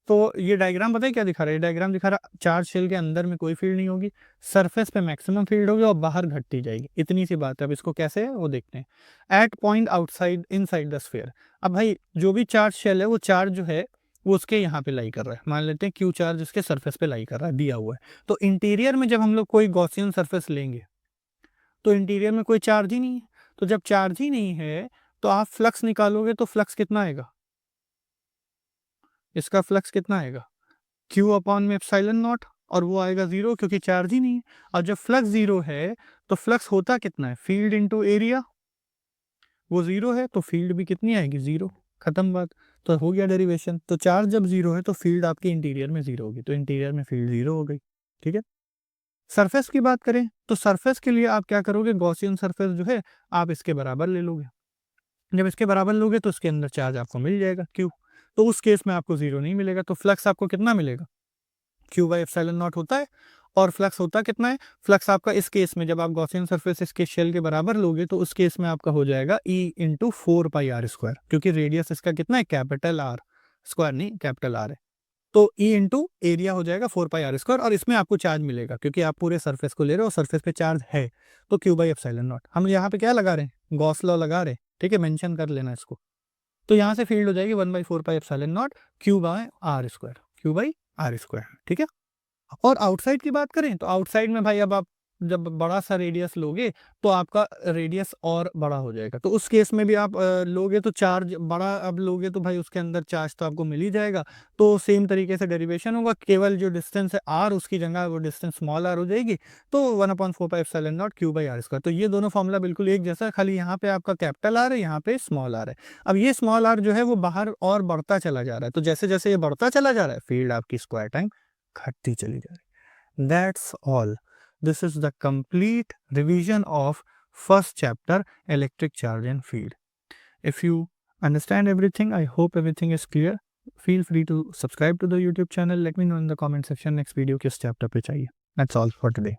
तो ये डायग्राम पता है क्या दिखा रहा है? डायग्राम दिखा रहा चार्ज शेल के अंदर में कोई फील्ड नहीं होगी, सरफेस पे मैक्सिमम फील्ड होगी और बाहर घटती जाएगी, इतनी सी बात है। अब इसको कैसे है वो देखते हैं। At point outside inside the sphere, अब भाई जो भी चार्ज शेल है वो चार्ज जो है वो उसके यहाँ पे लाई कर रहा है, मान लेते हैं क्यू चार्ज उसके सरफेस पे लाई कर रहा है, दिया हुआ है। तो इंटीरियर में जब हम लोग कोई गॉसियन सरफेस लेंगे तो इंटीरियर में कोई चार्ज ही नहीं है, तो जब चार्ज ही नहीं है तो आप फ्लक्स निकालोगे, तो फ्लक्स कितना आएगा? इसका फ्लक्स कितना आएगा? क्यू अपॉन में एप्सिलॉन नॉट, और वो आएगा जीरो क्योंकि चार्ज ही नहीं है। और जब फ्लक्स जीरो है तो फ्लक्स होता कितना है? फील्ड इनटू एरिया, वो जीरो है तो फील्ड भी कितनी आएगी? जीरो, खत्म बात। तो हो गया डेरिवेशन। तो चार्ज जब जीरो है तो फील्ड आपके इंटीरियर में जीरो होगी, तो इंटीरियर में फील्ड जीरो हो गई, ठीक है। सरफेस की बात करें तो सरफेस के लिए आप क्या करोगे? गॉसियन सरफेस जो है आप इसके बराबर ले लोगे। जब इसके बराबर लोगे तो उसके अंदर चार्ज आपको मिल जाएगा क्यू, तो उस केस में आपको जीरो नहीं मिलेगा। तो फ्लक्स आपको कितना मिलेगा? क्यू बाई एप्सिलॉन नॉट होता है, और फ्लक्स होता कितना है? फ्लक्स आपका इस केस में जब आप गॉसियन सरफेस इसके शेल के बराबर लोगे तो उस केस में आपका हो जाएगा e into 4 pi r square, क्योंकि रेडियस इसका कितना है? कैपिटल आर, स्क्वायर नहीं कैपिटल आर है। तो ई इंटू एरिया हो जाएगा 4 पाई आर स्क्वायर, और इसमें आपको चार्ज मिलेगा क्योंकि आप पूरे सरफेस को ले रहे हो, सरफेस पे चार्ज है, तो क्यू बाई एप्सिलॉन नॉट। हम यहाँ पे क्या लगा रहे हैं? गॉस लॉ लगा रहे हैं, ठीक है, मेंशन कर लेना इसको। तो यहाँ से फील्ड हो जाएगी 1/4 pi epsilon naught q by r square, q by r square, ठीक है। और आउटसाइड की बात करें तो आउटसाइड में भाई अब आप जब बड़ा सा रेडियस लोगे तो आपका रेडियस और बड़ा हो जाएगा। तो उस केस में भी आप लोगे तो चार्ज बड़ा अब लोगे तो भाई उसके अंदर चार्ज तो आपको मिल ही जाएगा। तो सेम तरीके से डेरिवेशन होगा, केवल जो डिस्टेंस है r उसकी जगह वो डिस्टेंस स्मॉल r हो जाएगी। तो 1/4πε0 q/r²। तो ये दोनों फॉर्मूला बिल्कुल एक जैसा है, खाली यहाँ पे आपका कैपिटल R है, यहाँ पे स्मॉल r है। अब ये स्मॉल r जो है वो बाहर और बढ़ता चला जा रहा है, तो जैसे जैसे ये बढ़ता चला जा रहा है फील्ड आपकी स्क्वायर टाइम घटती चली जा रही है। That's all. This is the complete revision of first chapter electric charge and field. If you understand everything, I hope everything is clear. Feel free to subscribe to the YouTube channel. Let me know in the comment section next video किस chapter पे चाहिए. That's all for today.